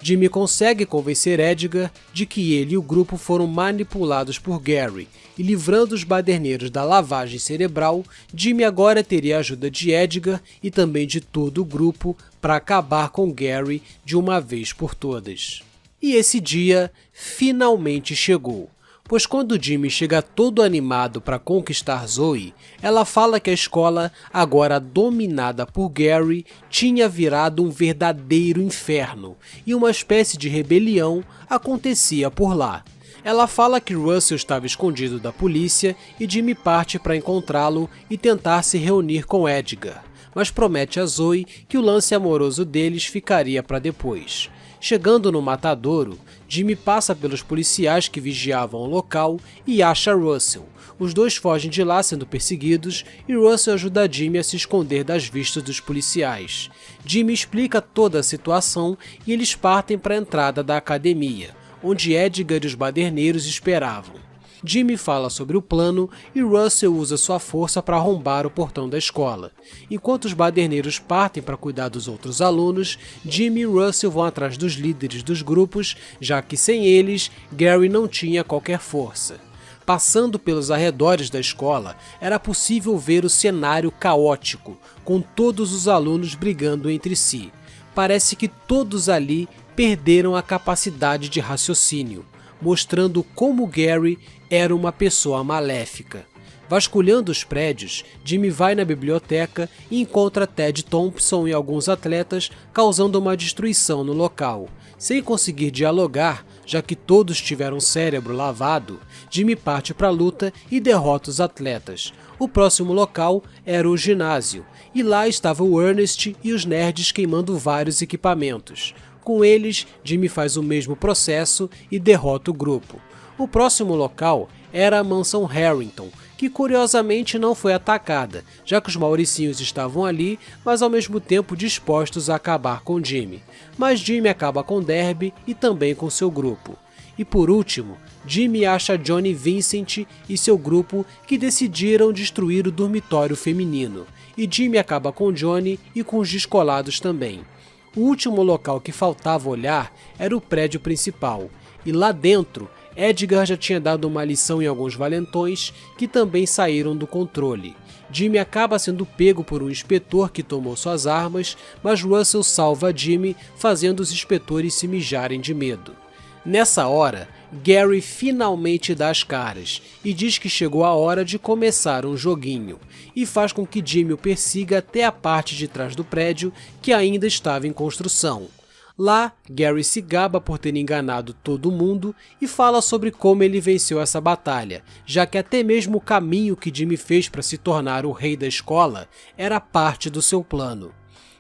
Jimmy consegue convencer Edgar de que ele e o grupo foram manipulados por Gary, e livrando os baderneiros da lavagem cerebral, Jimmy agora teria a ajuda de Edgar e também de todo o grupo para acabar com Gary de uma vez por todas. E esse dia finalmente chegou, pois quando Jimmy chega todo animado para conquistar Zoe, ela fala que a escola, agora dominada por Gary, tinha virado um verdadeiro inferno e uma espécie de rebelião acontecia por lá. Ela fala que Russell estava escondido da polícia e Jimmy parte para encontrá-lo e tentar se reunir com Edgar, mas promete a Zoe que o lance amoroso deles ficaria para depois. Chegando no matadouro, Jimmy passa pelos policiais que vigiavam o local e acha Russell. Os dois fogem de lá sendo perseguidos e Russell ajuda Jimmy a se esconder das vistas dos policiais. Jimmy explica toda a situação e eles partem para a entrada da academia, onde Edgar e os baderneiros esperavam. Jimmy fala sobre o plano e Russell usa sua força para arrombar o portão da escola. Enquanto os baderneiros partem para cuidar dos outros alunos, Jimmy e Russell vão atrás dos líderes dos grupos, já que sem eles, Gary não tinha qualquer força. Passando pelos arredores da escola, era possível ver o cenário caótico, com todos os alunos brigando entre si. Parece que todos ali perderam a capacidade de raciocínio, mostrando como Gary era uma pessoa maléfica. Vasculhando os prédios, Jimmy vai na biblioteca e encontra Ted Thompson e alguns atletas causando uma destruição no local. Sem conseguir dialogar, já que todos tiveram cérebro lavado, Jimmy parte para a luta e derrota os atletas. O próximo local era o ginásio, e lá estava o Ernest e os nerds queimando vários equipamentos. Com eles, Jimmy faz o mesmo processo e derrota o grupo. O próximo local era a mansão Harrington, que curiosamente não foi atacada, já que os mauricinhos estavam ali, mas ao mesmo tempo dispostos a acabar com Jimmy. Mas Jimmy acaba com Derby e também com seu grupo. E por último, Jimmy acha Johnny Vincent e seu grupo que decidiram destruir o dormitório feminino, e Jimmy acaba com Johnny e com os descolados também. O último local que faltava olhar era o prédio principal, e lá dentro, Edgar já tinha dado uma lição em alguns valentões que também saíram do controle. Jimmy acaba sendo pego por um inspetor que tomou suas armas, mas Russell salva Jimmy, fazendo os inspetores se mijarem de medo. Nessa hora, Gary finalmente dá as caras e diz que chegou a hora de começar um joguinho, e faz com que Jimmy o persiga até a parte de trás do prédio que ainda estava em construção. Lá, Gary se gaba por ter enganado todo mundo e fala sobre como ele venceu essa batalha, já que até mesmo o caminho que Jimmy fez para se tornar o rei da escola era parte do seu plano.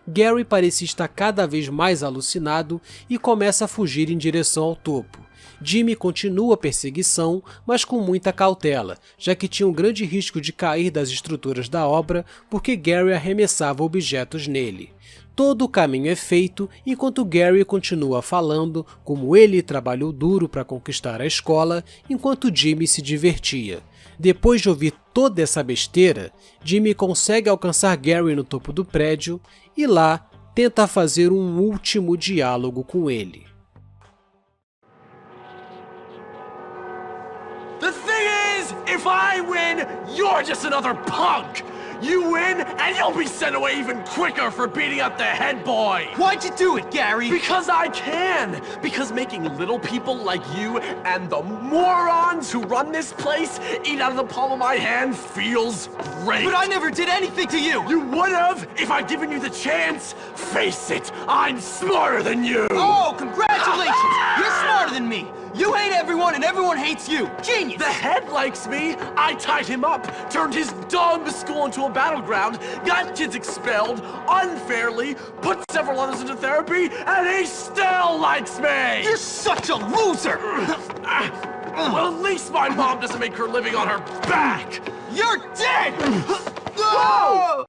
Gary parecia estar cada vez mais alucinado e começa a fugir em direção ao topo. Jimmy continua a perseguição, mas com muita cautela, já que tinha um grande risco de cair das estruturas da obra porque Gary arremessava objetos nele. Todo o caminho é feito enquanto Gary continua falando como ele trabalhou duro para conquistar a escola, enquanto Jimmy se divertia. Depois de ouvir toda essa besteira, Jimmy consegue alcançar Gary no topo do prédio e lá tenta fazer um último diálogo com ele. The thing is, if I win, you're just another punk! You win, and you'll be sent away even quicker for beating up the head boy! Why'd you do it, Gary? Because I can! Because making little people like you and the morons who run this place eat out of the palm of my hand feels great! But I never did anything to you! You would've if I'd given you the chance! Face it, I'm smarter than you! Oh, congratulations! You're smarter than me! You hate everyone and everyone hates you! Genius! The head likes me! I tied him up, turned his dumb school into a battleground, got kids expelled unfairly, put several others into therapy, and he still likes me! You're such a loser! Well, at least my mom doesn't make her living on her back! You're dead! Whoa!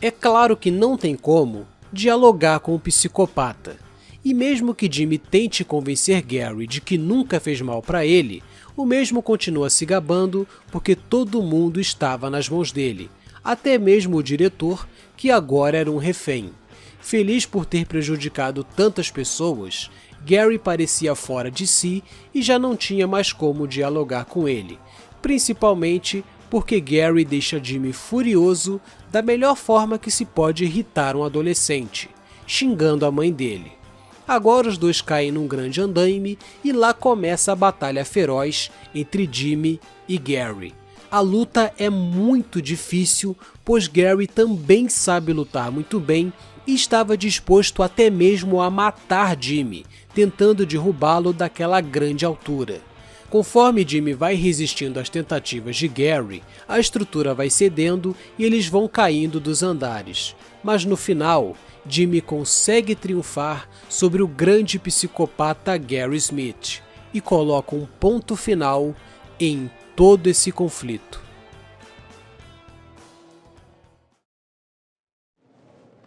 É claro que não tem como dialogar com o psicopata. E mesmo que Jimmy tente convencer Gary de que nunca fez mal para ele, o mesmo continua se gabando porque todo mundo estava nas mãos dele, até mesmo o diretor, que agora era um refém. Feliz por ter prejudicado tantas pessoas, Gary parecia fora de si e já não tinha mais como dialogar com ele, principalmente porque Gary deixa Jimmy furioso da melhor forma que se pode irritar um adolescente, xingando a mãe dele. Agora os dois caem num grande andaime e lá começa a batalha feroz entre Jimmy e Gary. A luta é muito difícil, pois Gary também sabe lutar muito bem e estava disposto até mesmo a matar Jimmy, tentando derrubá-lo daquela grande altura. Conforme Jimmy vai resistindo às tentativas de Gary, a estrutura vai cedendo e eles vão caindo dos andares. Mas no final, Jimmy consegue triunfar sobre o grande psicopata Gary Smith e coloca um ponto final em todo esse conflito.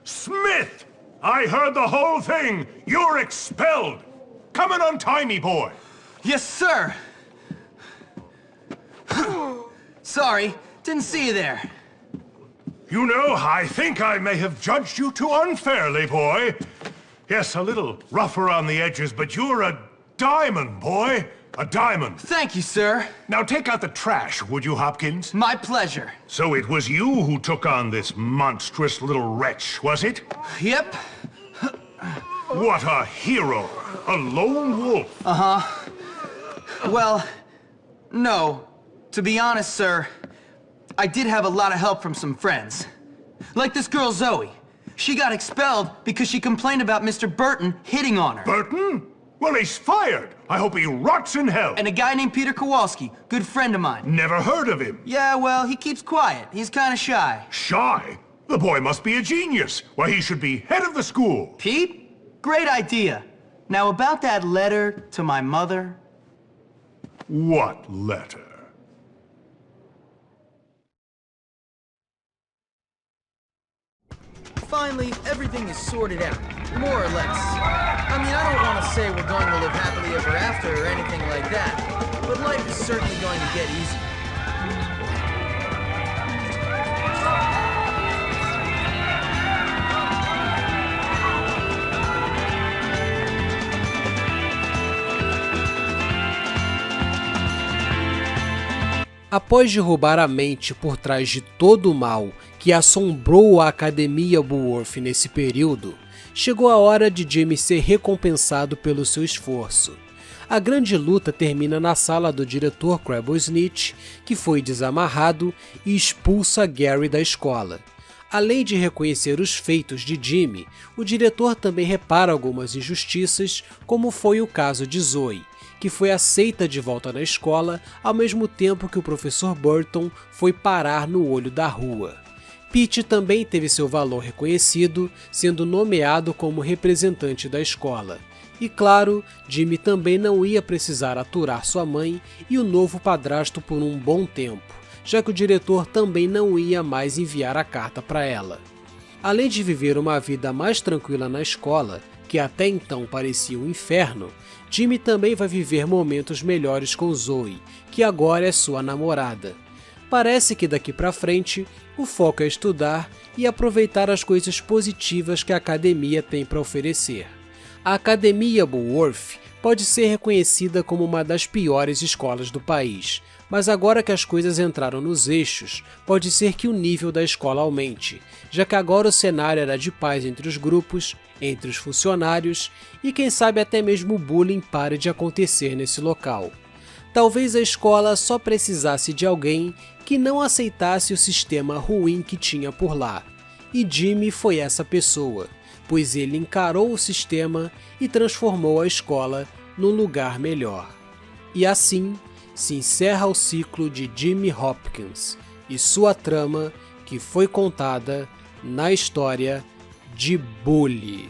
Smith! I heard the whole thing! You're expelled! Come and untie me, boy! Yes, sir! Sorry, didn't see you there. You know, I think I may have judged you too unfairly, boy. Yes, a little rough around the edges, but you're a diamond, boy. A diamond. Thank you, sir. Now take out the trash, would you, Hopkins? My pleasure. So it was you who took on this monstrous little wretch, was it? Yep. What a hero! A lone wolf! Well, no. To be honest, sir, I did have a lot of help from some friends. Like this girl, Zoe. She got expelled because she complained about Mr. Burton hitting on her. Burton? Well, he's fired. I hope he rots in hell. And a guy named Peter Kowalski, good friend of mine. Never heard of him. Yeah, well, he keeps quiet. He's kind of shy. Shy? The boy must be a genius. Why, he should be head of the school. Pete? Great idea. Now, about that letter to my mother... What letter? Finally, everything is sorted out, more or less. I mean, I don't want to say we're going to live happily ever after or anything like that, but life is certainly going to get easier. Após derrubar a mente por trás de todo o mal que assombrou a Academia Bullworth nesse período, chegou a hora de Jimmy ser recompensado pelo seu esforço. A grande luta termina na sala do diretor Crabble Snitch, que foi desamarrado e expulsa Gary da escola. Além de reconhecer os feitos de Jimmy, o diretor também repara algumas injustiças, como foi o caso de Zoe, que foi aceita de volta na escola ao mesmo tempo que o professor Burton foi parar no olho da rua. Pete também teve seu valor reconhecido, sendo nomeado como representante da escola. E claro, Jimmy também não ia precisar aturar sua mãe e o novo padrasto por um bom tempo, já que o diretor também não ia mais enviar a carta para ela. Além de viver uma vida mais tranquila na escola, que até então parecia um inferno, Jimmy também vai viver momentos melhores com Zoe, que agora é sua namorada. Parece que daqui pra frente, o foco é estudar e aproveitar as coisas positivas que a academia tem para oferecer. A Academia Bullworth pode ser reconhecida como uma das piores escolas do país, mas agora que as coisas entraram nos eixos, pode ser que o nível da escola aumente, já que agora o cenário era de paz entre os grupos, entre os funcionários e quem sabe até mesmo o bullying pare de acontecer nesse local. Talvez a escola só precisasse de alguém que não aceitasse o sistema ruim que tinha por lá, e Jimmy foi essa pessoa, pois ele encarou o sistema e transformou a escola num lugar melhor. E assim se encerra o ciclo de Jimmy Hopkins e sua trama que foi contada na história de Bully.